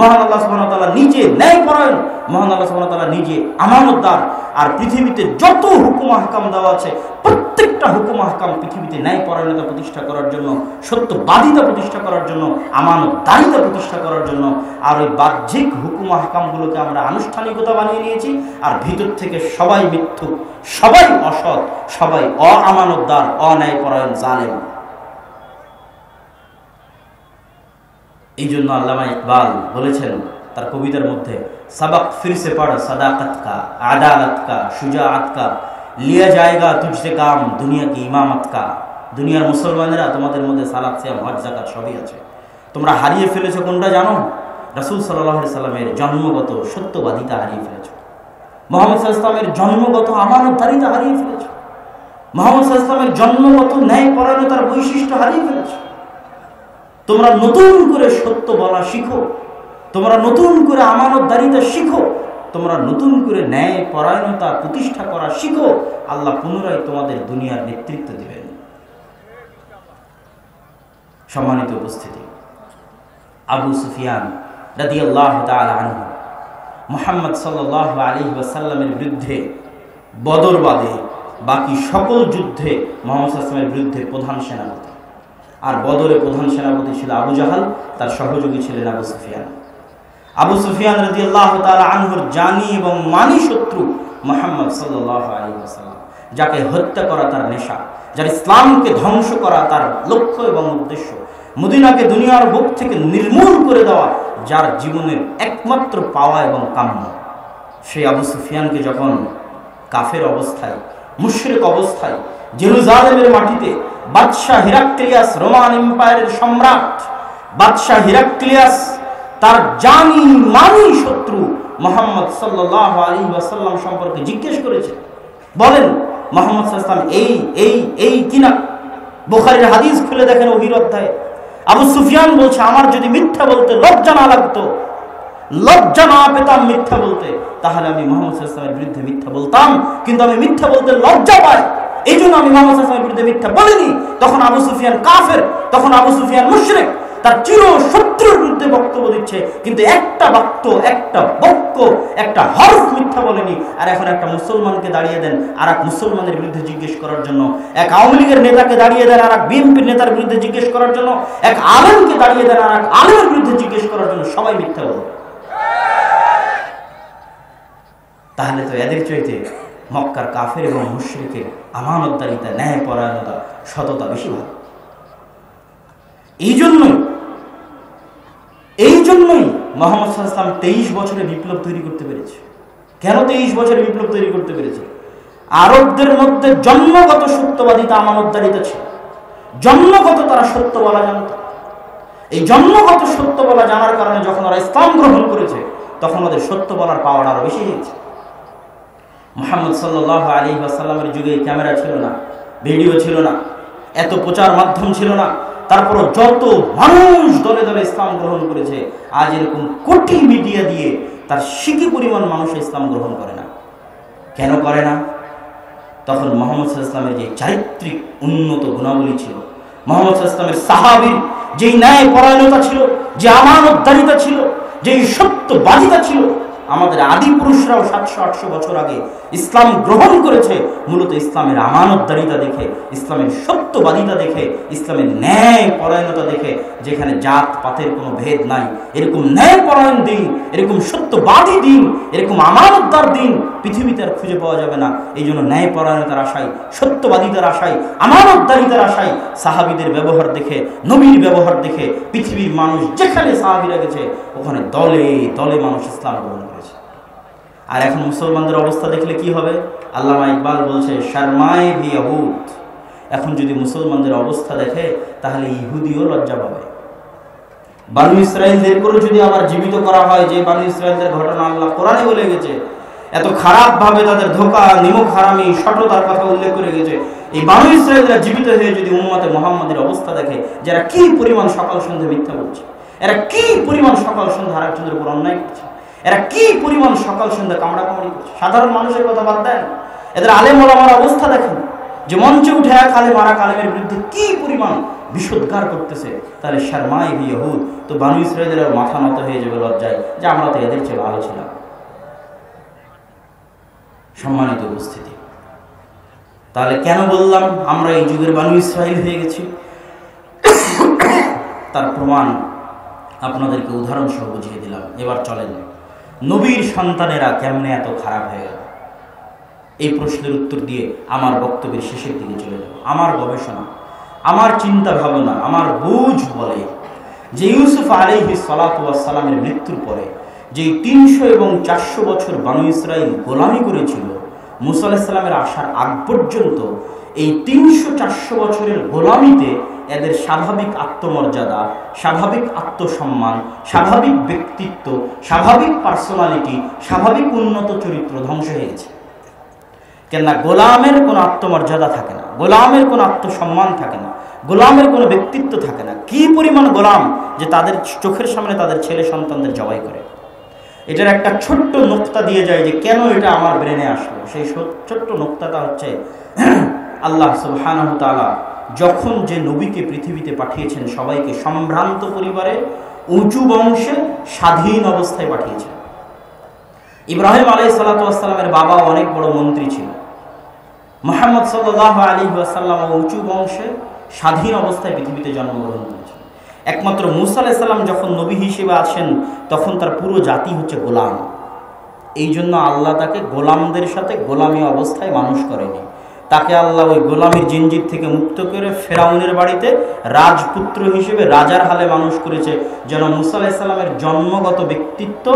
মহান আল্লাহ সুবহানাহু ওয়া তাআলা নিজে ন্যায়পরায়ণ, মহান আল্লাহ সুবহানাহু ওয়া তাআলা নিজে আমানতদার। আর পৃথিবীতে যত হুকুম আহকাম দেওয়া আছে, প্রত্যেকটা হুকুম আহকাম পৃথিবীতে ন্যায়পরায়ণতা প্রতিষ্ঠা করার জন্য, সত্যবাদিতা প্রতিষ্ঠা করার জন্য, আমানতদারিতা প্রতিষ্ঠা করার জন্য। আর ওই বাহ্যিক হুকুম আহকামগুলোকে আমরা আনুষ্ঠানিকতা বানিয়ে নিয়েছি, আর ভিতর থেকে সবাই মিথ্যুক, সবাই অসৎ, সবাই অআমানতদার, অন্যায়পরায়ণ, জালেম। এই জন্য আল্লামা ইকবাল বলেছেন তার কবিতার মধ্যে, সবক ফিরসে পড় সাদাকত কা, আদালত কা, শুজাআত কা, লিয়া জায়েগা তুঝসে কাম দুনিয়া কি ইমামত কা। দুনিয়ার মুসলমানেরা তোমাদের মধ্যে সালাত, সিয়াম, হজ, যাকাত সবই আছে, তোমরা হারিয়ে ফেলেছো কোনটা জানো? রাসূল সাল্লাল্লাহু আলাইহি সাল্লামের জন্মগত সত্যবাদিতা হারিয়ে ফেলেছো, মুহাম্মদ সাল্লাল্লাহু আলাইহি ওয়াসাল্লামের জন্মগত আমানতদারিতা হারিয়ে ফেলেছো, মুহাম্মদ সাল্লাল্লাহু আলাইহি ওয়াসাল্লামের জন্মগত ন্যায়পরায়ণতার বৈশিষ্ট্য হারিয়ে ফেলেছো। তোমরা নতুন করে সত্য বলা শিখো, তোমরা নতুন করে আমানতদারিতা শিখো, তোমরা নতুন করে ন্যায় পরায়ণতা প্রতিষ্ঠা করা শিখো। আল্লাহ পুনরায় তোমাদের দুনিয়ার নেতৃত্ব দিবেন। সম্মানিত উপস্থিতি, আবু সুফিয়ান রাদিয়াল্লাহু তাআলা আনহু মুহাম্মদ সাল্লাল্লাহু আলাইহি ওয়াসাল্লামের বিরুদ্ধে বদর বাদে বাকি সকল যুদ্ধে মুহাম্মদ সাল্লাল্লাহু আলাইহি ওয়াসাল্লামের বিরুদ্ধে প্রধান সেনাপতি। আর বদরে প্রধান সেনাপতি ছিল আবু জাহাল, তার সহযোগী ছিলেন আবু সুফিয়ান। আবু সুফিয়ান রাদিয়াল্লাহু তাআলা আনহুর জানি এবং মানি শত্রু মুহাম্মদ সাল্লাল্লাহু আলাইহি ওয়াসাল্লাম, যাকে হত্যা করা তার নেশা, যার ইসলামকে ধ্বংস করা তার লক্ষ্য এবং উদ্দেশ্য, মদিনাকে দুনিয়ার বুক থেকে নির্মূল করে দেওয়া যার জীবনের একমাত্র পাওয়া এবং কাম্য। সেই আবু সুফিয়ানকে যখন কাফের অবস্থায়, মুশরিক অবস্থায় জেরুজালেমের মাটিতে বাদশাহ হিরাক্লিয়াস, রোমান এম্পায়ারের সম্রাট বাদশাহ হিরাক্লিয়াস তার জানি মানি শত্রু মুহাম্মদ সাল্লাল্লাহু আলাইহি ওয়াসাল্লাম সম্পর্কে জিজ্ঞেস করেছে, বলেন মুহাম্মদ সাল্লাল্লাহু আলাইহি ওয়াসাল্লাম এই কিনা? বুখারীর হাদিস খুলে দেখেন ওহির অধ্যায়ে আবু সুফিয়ান বলছে, আমার যদি মিথ্যা বলতে লজ্জা না লাগতো, লজ্জা না পেতাম মিথ্যা বলতে, তাহলে আমি মুহাম্মদ সাল্লাল্লাহু আলাইহি ওয়াসাল্লামের বিরুদ্ধে মিথ্যা বলতাম, কিন্তু আমি মিথ্যা বলতে লজ্জা পাই। এই জন্য আমি মুহাম্মদ সাল্লাল্লাহু আলাইহি ওয়াসাল্লামের বিরুদ্ধে মিথ্যা বলিনি। তখন আবু সুফিয়ান কাফের, তখন আবু সুফিয়ান মুশরিক, তার চির শত্রুর বিরুদ্ধে বক্তব্য দিচ্ছে, কিন্তু একটা বাক্য, একটা বাক্য, একটা হরফ মিথ্যা বলেনি। আর এখন একটা মুসলমানকে দাঁড়িয়ে দেন আর এক মুসলমানের বিরুদ্ধে জিজ্ঞেস করার জন্য, এক আওয়ামী লীগের নেতাকে দাঁড়িয়ে দেন আর এক বিএনপির নেতার বিরুদ্ধে জিজ্ঞেস করার জন্য, এক আলেমকে দাঁড়িয়ে দেন আর এক আলেমের বিরুদ্ধে জিজ্ঞেস করার জন্য, সবাই মিথ্যা বলে। তাহলে তো এদের চাইতে মক্কার কাফের এবং মুশরিকের আমানতদারিতা, ন্যায়পরায়ণতা, সততা বেশি ভালো। এই জন্যই মুহাম্মদ সাল্লাল্লাহু আলাইহি ওয়াসাল্লাম 23 বছরে বিপ্লব তৈরি করতে পেরেছে। কেন 23 বছরে বিপ্লব তৈরি করতে পেরেছে? আরবদের মধ্যে জন্মগত সত্যবাদিতা, আমানতদারিতা ছিল। জন্মগত তারা সত্য বলা জানত। এই জন্মগত সত্য বলা জানার কারণে যখন ওরা ইসলাম গ্রহণ করেছে, তখন ওদের সত্য বলার পাওয়ার আরো বেশি হয়েছে। মুহাম্মদ সাল্লাল্লাহু আলাইহি ওয়াসাল্লামের যুগে ক্যামেরা ছিল না, ভিডিও ছিল না, এত প্রচার মাধ্যম ছিল না। তারপর যত মানুষ দলে দলে ইসলাম গ্রহণ করেছে, আজ এরকম কোটি মিডিয়া দিয়ে তার সিকি পরিমাণ মানুষ ইসলাম গ্রহণ করে না। কেন করে না? তখন মুহাম্মদ সাল্লাল্লাহু আলাইহি ওয়াসাল্লামের যে চারিত্রিক উন্নত গুণাবলী ছিল, মুহাম্মদ সাল্লাল্লাহু আলাইহি ওয়াসাল্লামের সাহাবীর যেই ন্যায় পরায়ণতা ছিল, যে আমানতদারিতা ছিল, যেই সত্যবাদিতা ছিল। আমাদের আদি পুরুষরাও 700-800 বছর আগে ইসলাম গ্রহণ করেছে মূলত ইসলামের আমানতদারিতা দেখে, ইসলামের সত্যবাদিতা দেখে, ইসলামের ন্যায় পরায়ণতা দেখে, যেখানে জাত পাতের কোনো ভেদ নাই। এরকম ন্যায় পরায়ণ দিন, এরকম সত্যবাদী দিন, এরকম আমানতদার দিন পৃথিবীতে আর খুঁজে পাওয়া যাবে না। এই জন্য ন্যায় পরায়ণতার আশায়, সত্যবাদিতার আশায়, আমানতদারিতার আশায় সাহাবীদের ব্যবহার দেখে, নবীর ব্যবহার দেখে পৃথিবীর মানুষ যেখানে সাহাবীরা গেছে ওখানে দলে দলে মানুষ ইসলাম গ্রহণ করেছে। আর এখন মুসলমানদের অবস্থা দেখলে কি হবে? আল্লামা ইকবাল বলছে, শর্মায়ে ভি ইহুদ। এখন যদি মুসলমানদের অবস্থা দেখে তাহলে ইহুদিও লজ্জা পাবে। বানু ইসরাইলদের করে যদি আবার জীবিত করা হয়, যে বানু ইসরাইলদের ঘটনা আল্লাহ কোরআনে বলে গেছে, এত খারাপ ভাবে তাদের ধোঁকা, নিমক হারামি, সঠতার কথা উল্লেখ করে গেছে, এই বানু ইসরাইলরা জীবিত হয়ে যদি উম্মতে মুহাম্মাদের অবস্থা দেখে, যারা কি পরিমাণ সকাল সন্ধ্যা মিথ্যা বলছে, এরা কি পরিমাণ সকাল সন্ধ্যা আরেকজনের উপর অন্যায় করছে, এরা কি পরিমাণ সকাল সন্ধ্যা কামড়াকামড়ি করছে, সাধারণ মানুষের কথা বাদ দেন, এদের আলেম ওলামার অবস্থা দেখেন, যে মঞ্চে উঠে এক আলেম আর এক আলেমের বিরুদ্ধে কি পরিমাণ বিষোদ্গার করতেছে। তাহলে শর্মায়ে ভি ইহুদ, তো বানু ইসরাইলের মাথা নত হয়ে যাবে লজ্জায় যে আমরা তো এদের চেয়ে ভালো ছিলাম। সম্মানিত উপস্থিতি, তাহলে কেন বললাম আমরা এই যুগের বানু ইসরাইল হয়ে গেছি? তার প্রমাণ আপনাদেরকে উদাহরণ সহ বুঝিয়ে দিলাম। এবার চলেন, নবীর সন্তানেরা কেমনে এত খারাপ হয়ে গেল? এই প্রশ্নের উত্তর দিয়ে আমার বক্তব্যের শেষের দিকে চলে যাব। আমার গবেষণা, আমার চিন্তা ভাবনা, আমার বুঝ বলে যে ইউসুফ আলাইহিস সালাতু ওয়াস সালামের মৃত্যুর পরে যে 300 এবং 400 বছর বানু ইসরাইল গোলামি করেছিল, মুসা আলাইহিস সালামের আসার আগ পর্যন্ত এই 300-400 বছরের গোলামিতে এদের স্বাভাবিক আত্মমর্যাদা, স্বাভাবিক আত্মসম্মান, স্বাভাবিক ব্যক্তিত্ব, স্বাভাবিক পার্সোনালিটি, স্বাভাবিক উন্নত চরিত্র ধ্বংস হয়ে গেছে। কেননা গোলামের কোনো আত্মমর্যাদা থাকে না, গোলামের কোনো আত্মসম্মান থাকে না, গোলামের কোনো ব্যক্তিত্ব থাকে না। কি পরিমাণ গোলাম যে তাদের চোখের সামনে তাদের ছেলে সন্তানদের জবাই করে। এটার একটা ছোট্ট নোক্তা দিয়ে যায় যে কেন এটা আমার ব্রেনে আসলো। সেই ছোট্ট নোক্তাটা হচ্ছে আল্লাহ সুবহানাহু ওয়া তাআলা যখন যে নবীকে পৃথিবীতে পাঠিয়েছেন সবাইকে সম্ভ্রান্ত পরিবারে, উঁচু বংশে, স্বাধীন অবস্থায় পাঠিয়েছেন। ইব্রাহিম আলাইহিস সালাতু ওয়াস সালামের বাবা অনেক বড় মন্ত্রী ছিল। মুহাম্মদ সাল্লাল্লাহু আলাইহি ওয়াসাল্লাম উঁচু বংশে, স্বাধীন অবস্থায় পৃথিবীতে জন্মগ্রহণ করেছেন। একমাত্র মুসা আলাইহিস সালাম যখন নবী হিসেবে আসেন তখন তার পুরো জাতি হচ্ছে গোলাম। এই জন্য আল্লাহ তাকে গোলামদের সাথে গোলামী অবস্থায় মানুষ করেনি। তাকে আল্লাহ ওই গোলামীর জিনজির থেকে মুক্ত করে ফেরাউনের বাড়িতে রাজপুত্র হিসেবে রাজার হালে মানুষ করেছে, যেন মুসা আলাইহিস সালামের জন্মগত ব্যক্তিত্ব,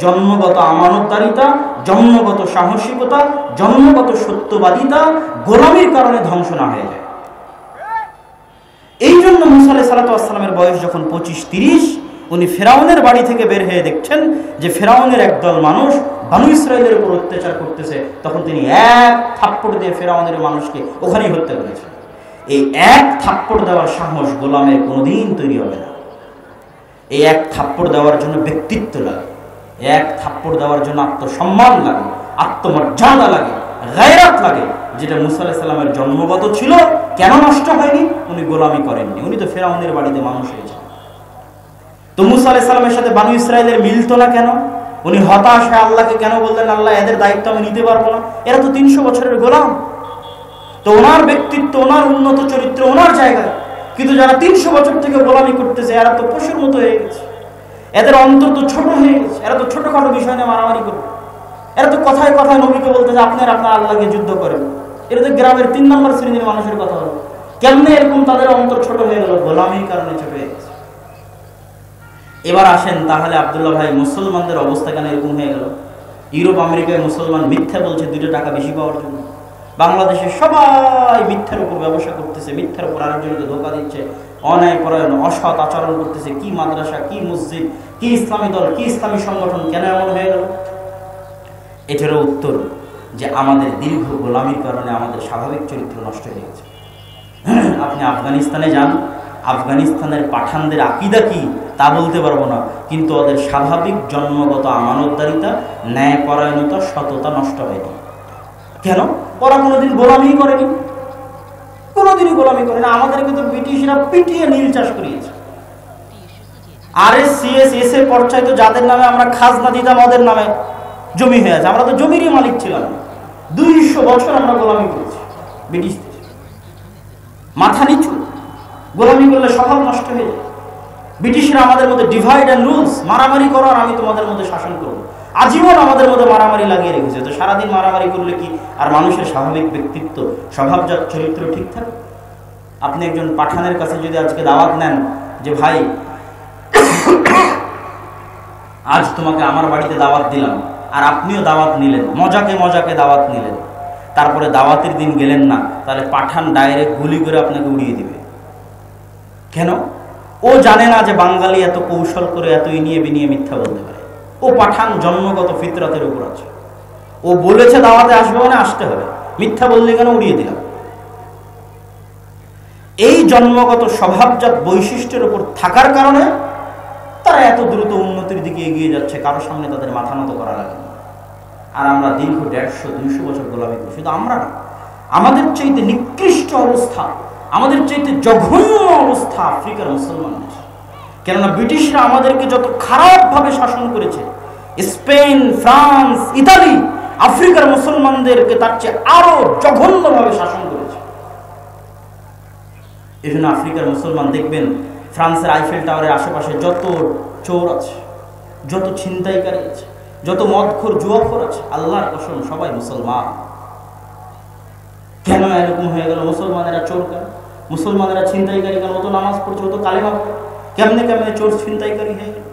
জন্মগত আমানতদারিতা, জন্মগত সাহসিকতা, জন্মগত সত্যবাদিতা গোলামীর কারণে ধ্বংস না হয়ে যায়। এই জন্য মুসা আলাইহিস সালামের বয়স যখন 25-30, উনি ফেরাউনের বাড়ি থেকে বের হয়ে দেখছেন যে ফেরাউনের একদল মানুষ বানু ইসরাইলের উপর অত্যাচার করতেছে, তখন তিনি এক থাপ্পড় দিয়ে ফেরাউনের মানুষকে ওখানেই হত্যা করেছেন। এই এক থাপ্পড় দেওয়ার সাহস গোলামের কোনোদিন তৈরি হবে না। এই এক থাপ্পড় দেওয়ার জন্য ব্যক্তিত্ব লাগে, এক থাপ্পড় দেওয়ার জন্য আত্মসম্মান লাগে, আত্মমর্যাদা লাগে, গায়রাত লাগে। যেটা মুসা আলাইহিস সালামের জন্মগত ছিল, কেন নষ্ট হয়নি? উনি গোলামি করেননি, উনি তো ফেরাউনের বাড়িতে মানুষ হয়েছেন। তো মুসা আলাইহিস সালামের সাথে বানু ইসরাইলের মিলতো না কেন? উনি হতাশ হয়ে আল্লাহকে কেন বললেন, আল্লাহ এদের দায়িত্ব আমি নিতে পারবো না, এরা তো 300 বছরের গোলাম। তো ওনার ব্যক্তিত্ব, ওনার উন্নত চরিত্র ওনার জায়গায়, কিন্তু যারা 300 বছর থেকে গোলামি করতেছে এরা তো পশুর মতো হয়ে গেছে, এদের অন্তর তো ছোট হয়ে গেছে, এরা তো ছোটখাটো বিষয় নিয়ে মারামারি করবে, এরা তো কথায় কথায় নবীকে বলতেছে আপনার আল্লাহকে যুদ্ধ করেন। এটা তো গ্রামের 3 নম্বর শ্রেণীর মানুষের কথা হলো। কেমনে এরকম তাদের অন্তর ছোট হয়ে গেল? গোলামির কারণে ছোট হয়ে গেছে। এবার আসেন তাহলে আব্দুল্লাহ ভাই, মুসলমানদের অবস্থা কেন এরকম হয়ে গেল? ইউরোপ আমেরিকায় মুসলমান মিথ্যা বলছে 2 টাকা বেশি পাওয়ার জন্য, বাংলাদেশে সবাই মিথ্যার উপর ব্যবসা করতেছে, মিথ্যার উপর আরেকজনকে ধোকা দিচ্ছে, অন্যায় পরায়ণ অসৎ আচরণ করতেছে। কি মাদ্রাসা, কি মসজিদ, কি ইসলামী দল, কি ইসলামী সংগঠন, কেন এমন হয়ে গেল? এটারও উত্তর যে আমাদের দীর্ঘ গোলামির কারণে আমাদের স্বাভাবিক চরিত্র নষ্ট হয়ে গেছে। আপনি আফগানিস্তানে যান, আফগানিস্তানের পাঠানদের আকীদা কি তা বলতে পারবো না, কিন্তু ওদের স্বাভাবিক জন্মগত আমানতদারিতা, ন্যায়পরায়ণতা, সততা নষ্ট হয়নি। কেন? ওরা কোনোদিন গোলামি করেনি, কোনোদিনই গোলামি করে না। আমাদেরকে তো ব্রিটিশরা পিটিয়ে নীল চাষ করিয়েছে। RSCS এর পর্যায়ে তো যাদের নামে আমরা খাজনা দিতাম ওদের নামে জমি হয়ে আছে। আমরা তো জমিরই মালিক ছিলাম। 200 বছর আমরা গোলামি করেছি ব্রিটিশদের, মাথা নিচু। গোলামি করলে স্বভাব নষ্ট হয়ে যায়। ব্রিটিশরা আমাদের মধ্যে ডিভাইড অ্যান্ড রুলস, মারামারি করো আর আমি তোমাদের মধ্যে শাসন করবো, আজীবন আমাদের মধ্যে মারামারি লাগিয়ে রেখেছে। তো সারাদিন মারামারি করলে কি আর মানুষের স্বাভাবিক ব্যক্তিত্ব, স্বভাবজাত চরিত্র ঠিক থাকে? আপনি একজন পাঠানের কাছে যদি আজকে দাওয়াত নেন যে ভাই আজ তোমাকে আমার বাড়িতে দাওয়াত দিলাম, আর আপনিও দাওয়াত নিলেন, মজাকে মজাকে দাওয়াত নিলেন, তারপরে দাওয়াতের দিন গেলেন না, তাহলে পাঠান ডাইরেক্ট গুলি করে আপনাকে উড়িয়ে দিবে। কেন? ও জানে না যে বাঙালি এত কৌশল করে এত ইনিয়ে বিনিয়ে মিথ্যা বলতে পারে। ও পাঠান জন্মগত ফিতরাতের উপর আছে। ও বলেছে দাওয়াতে আসবে মানে আসতে হবে, মিথ্যা বললে কেন উড়িয়ে দিলাম। এই জন্মগত স্বভাবজাত বৈশিষ্ট্যের উপর থাকার কারণে তারা এত দ্রুত উন্নতির দিকে এগিয়ে যাচ্ছে, কারোর সামনে তাদের মাথা নত করা লাগে না। আর আমরা দীর্ঘ 150-200 বছর গোলামি করি। শুধু আমরা না, আমাদের চাইতে নিকৃষ্ট অবস্থা, আমাদের চাইতে জঘন্য অবস্থা আফ্রিকার মুসলমানদের। কেননা ব্রিটিশরা আমাদেরকে যত খারাপভাবে শাসন করেছে, স্পেন, ফ্রান্স, ইতালি আফ্রিকার মুসলমানদেরকে তার চেয়ে আরো জঘন্যভাবে শাসন করেছে। এই জন্য আফ্রিকার মুসলমান দেখবেন ফ্রান্সের আইফেল টাওয়ারের আশেপাশে যত চোর আছে, যত ছিনতাইকারী আছে, যত মদখোর জুয়াখোর আছে, আল্লাহর কসম সবাই মুসলমান। কেন এরকম হয়ে গেল? মুসলমানেরা চোর কেন? মুসলমানেরা ছিনতাইকারী কেন? ও তো নামাজ পড়ছে, ও তো কালেমা পড়ে, কেমনে কেমনে চোর ছিনতাইকারী হয়ে গেল?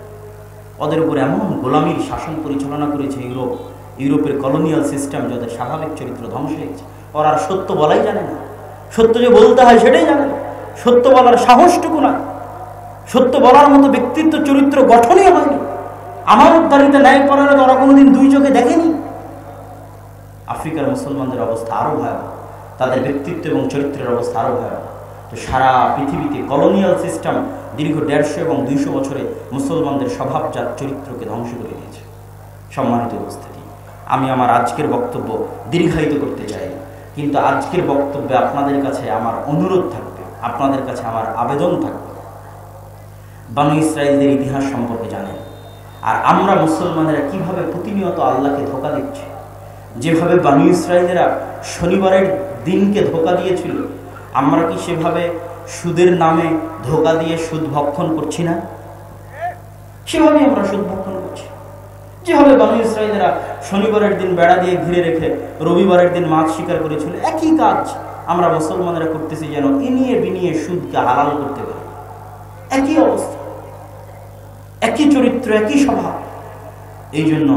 ওদের উপর এমন গোলামির শাসন পরিচালনা করেছে ইউরোপের কলোনিয়াল সিস্টেম, যাদের স্বাভাবিক চরিত্র ধ্বংস হয়েছে। ওরা আর সত্য বলাই জানে না, সত্য যে বলতে হয় সেটাই জানে না, সত্য বলার সাহসটুকু না, সত্য বলার মতো ব্যক্তিত্ব চরিত্র গঠনই হয়নি। আমানতদারিতা, ন্যায়পরায়ণতা ওরা কোনোদিন 2 চোখে দেখেনি। আফ্রিকার মুসলমানদের অবস্থা আরো ভয়াবহ, তাদের ব্যক্তিত্ব এবং চরিত্রের অবস্থা আরো ভয়াবহ। তো সারা পৃথিবীতে কলোনিয়াল সিস্টেম দীর্ঘ 150 এবং 200 বছরে মুসলমানদের স্বভাবজাত চরিত্রকে ধ্বংস করে দিয়েছে। সম্মানিত উপস্থিতি, আমি আমার আজকের বক্তব্য দীর্ঘায়িত করতে চাই না, কিন্তু আজকের বক্তব্যে আপনাদের কাছে আমার অনুরোধ থাকবে, আপনাদের কাছে আমার আবেদন থাকবে, বানু ইসরাইলদের ইতিহাস সম্পর্কে জানেন। আর আমরা মুসলমানেরা কিভাবে প্রতিনিয়ত আল্লাহকে ধোঁকা দিচ্ছি। যেভাবে বানু ইসরাইলেরা শনিবারের দিনকে ধোঁকা দিয়েছিল, আমরা কি সেভাবে সুদের নামে ধোঁকা দিয়ে সুদ ভক্ষণ করছি না? সেভাবেই আমরা সুদ ভক্ষণ করছি। যেভাবে বানু ইসরাইলেরা শনিবারের দিন বেড়া দিয়ে ঘিরে রেখে রবিবারের দিন মাছ শিকার করেছিল, একই কাজ আমরা মুসলমানেরা করতেছি, যেন ইনিয়ে বিনিয়ে সুদকে হালাল করতে পারি। একই অবস্থা, একই চরিত্র, একই স্বভাব। এই জন্য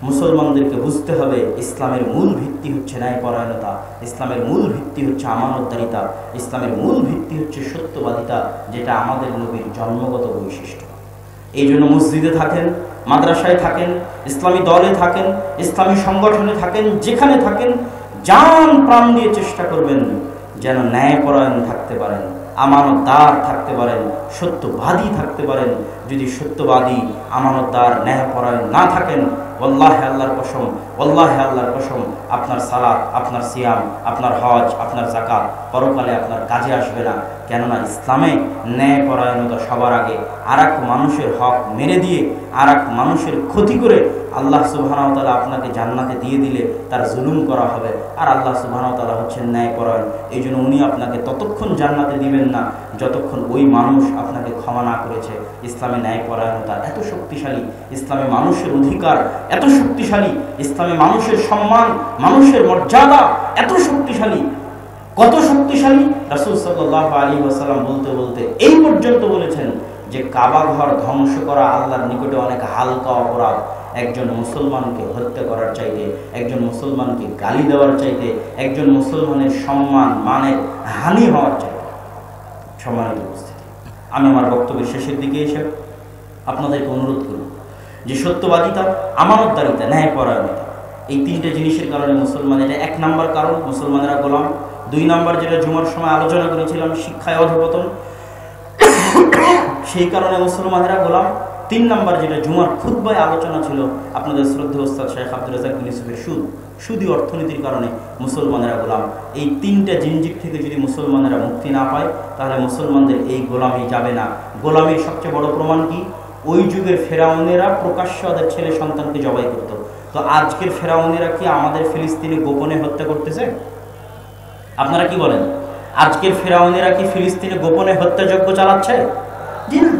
মুসলমানদেরকে বুঝতে হবে ইসলামের মূল ভিত্তি হচ্ছে ন্যায়পরায়ণতা, ইসলামের মূল ভিত্তি হচ্ছে আমানতদারিতা, ইসলামের মূল ভিত্তি হচ্ছে সত্যবাদিতা, যেটা আমাদের নবীর জন্মগত বৈশিষ্ট্য। এই জন্য মসজিদে থাকেন, মাদ্রাসায় থাকেন, ইসলামী দলে থাকেন, ইসলামী সংগঠনে থাকেন, যেখানে থাকেন জান প্রাণ দিয়ে চেষ্টা করবেন যেন ন্যায়পরায়ণ থাকতে পারেন, আমানতদার থাকতে পারেন, সত্যবাদী থাকতে পারেন। যদি সত্যবাদী, আমানতদার, ন্যায়পরায়ণ না থাকেন, ওয়াল্লাহি আল্লাহর কসম, ওয়াল্লাহি আল্লাহর কসম, আপনার সালাত, আপনার সিয়াম, আপনার হজ, আপনার যাকাত পরকালে আপনার কাজে আসবে না। কেননা ইসলামে ন্যায়পরায়ণতা সবার আগে। আর এক মানুষের হক মেরে দিয়ে, আর এক মানুষের ক্ষতি করে আল্লাহ সুবহানাহু ওয়া তাআলা আপনাকে জান্নাতে দিয়ে দিলে তার জুলুম করা হবে। আর আল্লাহ সুবহানাহু ওয়া তাআলা হচ্ছেন ন্যায়পরায়ণ। এই জন্য উনি আপনাকে ততক্ষণ জান্নাতে দিবেন না যতক্ষণ ওই মানুষ আপনাকে ক্ষমা না করেছে। ইসলামে ন্যায়পরায়ণতা এত শক্তিশালী, ইসলামে মানুষের অধিকার এত শক্তিশালী, ইসলামে মানুষের সম্মান, মানুষের মর্যাদা এত শক্তিশালী। কত শক্তিশালী! রাসূল সাল্লাল্লাহু আলাইহি ওয়াসাল্লাম বলতে বলতে এই পর্যন্ত বলেছেন যে কাবা ঘর ধ্বংস করা আল্লাহর নিকটে অনেক হালকা অপরাধ একজন মুসলমানকে হত্যা করার চাইতে, একজন মুসলমানকে গালি দেওয়ার চাইতে, একজন মুসলমানের সম্মান মানের হানি হওয়ার চাইতে। সম্মানিত উপস্থিতি, আমি আমার বক্তব্যের শেষের দিকে এসে আপনাদেরকে অনুরোধ করব যে সত্যবাদিতা, আমানতদারিতা, ন্যায়পরায়ণতা, এই তিনটে জিনিসের কারণে মুসলমান, এটা এক নাম্বার কারণ মুসলমানেরা গোলাম। দুই নাম্বার, যেটা জুমার সময় আলোচনা করেছিলাম, শিক্ষায় অধঃপতন, সেই কারণে মুসলমানেরা গোলাম। তিন নাম্বার, যেটা জুমার খুতবায় আলোচনা ছিল আপনাদের শ্রদ্ধেয় ওস্তাদ শেখ আব্দুর রাজ্জাক বিন ইউসুফের, সুদী অর্থনীতির কারণে মুসলমানেরা গোলাম। এই তিনটা জিনজির থেকে যদি মুসলমানেরা মুক্তি না পায় তাহলে মুসলমানদের এই গোলামি যাবে না। গোলামির সবচেয়ে বড় প্রমাণ কি? ওই যুগের ফেরাউনেরা প্রকাশ্যে ওদের ছেলে সন্তানকে জবাই করত। তো আজকের ফেরাউনেরা কি আমাদের ফিলিস্তিনে গোপনে হত্যা করতেছে? আপনারা কি বলেন? আজকের ফেরাউনেরা কি ফিলিস্তিনে গোপনে হত্যাযজ্ঞ চালাচ্ছে? জি না।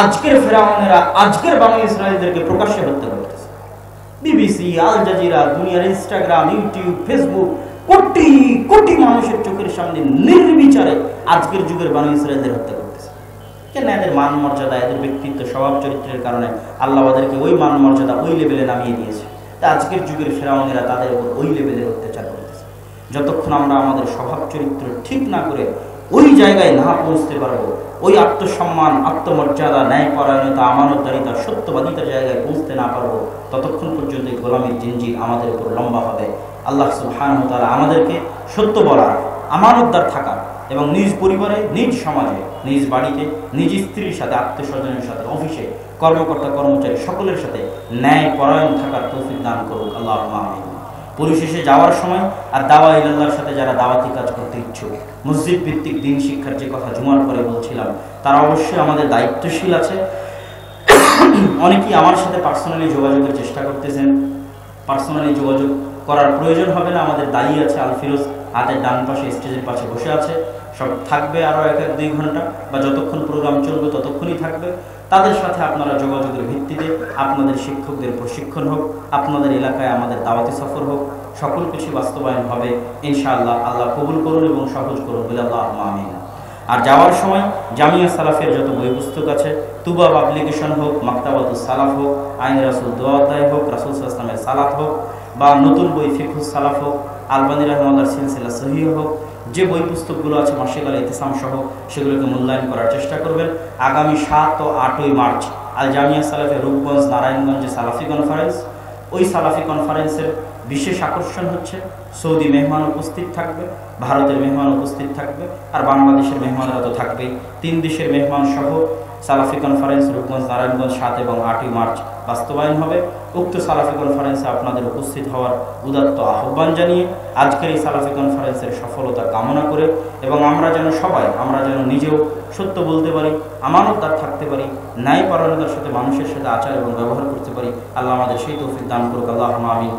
আজকের ফেরাউনেরা আজকের বানু ইসরায়েলদেরকে প্রকাশ্যে হত্যা করতেছে। বিবিসি, আল জাজিরা, দুনিয়ার Instagram, YouTube, Facebook, crore crore মানুষের চোখের সামনে নির্বিচারে আজকের যুগের বানু ইসরায়েলদের হত্যা করতেছে। কেন? এদের মান মর্যাদা, এদের ব্যক্তিত্ব, স্বভাব চরিত্রের কারণে আল্লাহ ওদেরকে ওই মান মর্যাদা, ওই লেভেলে নামিয়ে দিয়েছে। তা আজকের যুগের ফেরাউনেরা তাদের উপর ওই লেভেলের অত্যাচার করতেছে। যতক্ষণ আমরা আমাদের স্বভাব চরিত্র ঠিক না করে ওই জায়গায় না পৌঁছতে পারবো, ওই আত্মসম্মান, আত্মমর্যাদা, ন্যায়পরায়ণতা, আমানতদারিতা, সত্যবাদিতার জায়গায় পৌঁছতে না পারবো, ততক্ষণ পর্যন্ত এই গোলামীর জিনজির আমাদের উপর লম্বা হবে। আল্লাহ সুবহানাহু ওয়া তাআলা আমাদেরকে সত্য বলার, আমানতদার থাকার এবং নিজ পরিবারে, নিজ সমাজে, নিজ বাড়িতে, নিজ স্ত্রীর সাথে, আত্মীয়স্বজনের সাথে, অফিসে, কর্মকর্তা কর্মচারী সকলের সাথে ন্যায়পরায়ণ থাকার তৌফিক দান করুক। আল্লাহুম্মা আমিন। পরিশেষে যাওয়ার সময় আর দাওয়া ইলাল্লাহর সাথে যারা দাওয়াতি কাজ করতে ইচ্ছুক, মসজিদ ভিত্তিক দিন শিক্ষার যে কথা জুমার পরে বলছিলাম, তারা অবশ্যই আমাদের দায়িত্বশীল আছে। অনেকেই আমার সাথে পার্সোনালি যোগাযোগের চেষ্টা করতেছেন। পার্সোনালি যোগাযোগ করার প্রয়োজন হবে না, আমাদের দায়ী আছে আল ফিরোজ, হাতের ডান পাশে স্টেজের পাশে বসে আছে। সব থাকবে আরও 1-2 ঘন্টা বা যতক্ষণ প্রোগ্রাম চলবে ততক্ষণই থাকবে। তাদের সাথে আপনারা যোগাযোগের ভিত্তিতে আপনাদের শিক্ষকদের প্রশিক্ষণ হোক, আপনাদের এলাকায় আমাদের দাওয়াতি সফর হোক, সকল কিছু বাস্তবায়ন হবে ইনশাআল্লাহ। আল্লাহ কবুল করুন এবং সহজ করুন বলে আল্লাহুম্মা আমিন। আর যাওয়ার সময় জামিয়া সালাফের যত বই পুস্তক আছে, তুবা পাবলিকেশন হোক, মাকতাবাতুস সালাফ হোক, আইন রাসূল দোয়া অধ্যায় হোক, রাসূল সাল্লাল্লাহু আলাইহি ওয়াসাল্লামের সালাত হোক, বা নতুন বই ফিকহুস সালাফ হোক, আলবানী রাহিমাহুল্লাহর সিলসিলা সহিহ হোক, যে বই পুস্তকগুলো আছে মাসিক আল ইতিসাম সহ, সেগুলোকে মূল্যায়ন করার চেষ্টা করবেন। আগামী 7 ও 8ই মার্চ আল জামিয়া সালাফের রূপগঞ্জ নারায়ণগঞ্জে সালাফি কনফারেন্স। ওই সালাফি কনফারেন্সের বিশেষ আকর্ষণ হচ্ছে সৌদি মেহমান উপস্থিত থাকবে, ভারতের মেহমান উপস্থিত থাকবে, আর বাংলাদেশের মেহমানরা তো থাকবেই। 3 দেশের মেহমান সহ সালাফি কনফারেন্স রূপগঞ্জ নারায়ণগঞ্জ 7 এবং 8ই মার্চ বাস্তবায়ন হবে। উক্ত সালাফি কনফারেন্সে আপনাদের উপস্থিত হওয়ার উদাত্ত আহ্বান জানিয়ে আজকের এই সালাফি কনফারেন্সের সফলতা কামনা করে, এবং আমরা যেন নিজেও সত্য বলতে পারি, আমানতদার থাকতে পারি, ন্যায়পরায়ণতার সাথে মানুষের সাথে আচার এবং ব্যবহার করতে পারি। আল্লাহ আমাদের সেই তৌফিক দান করুক। আল্লাহুম্মা আমিন।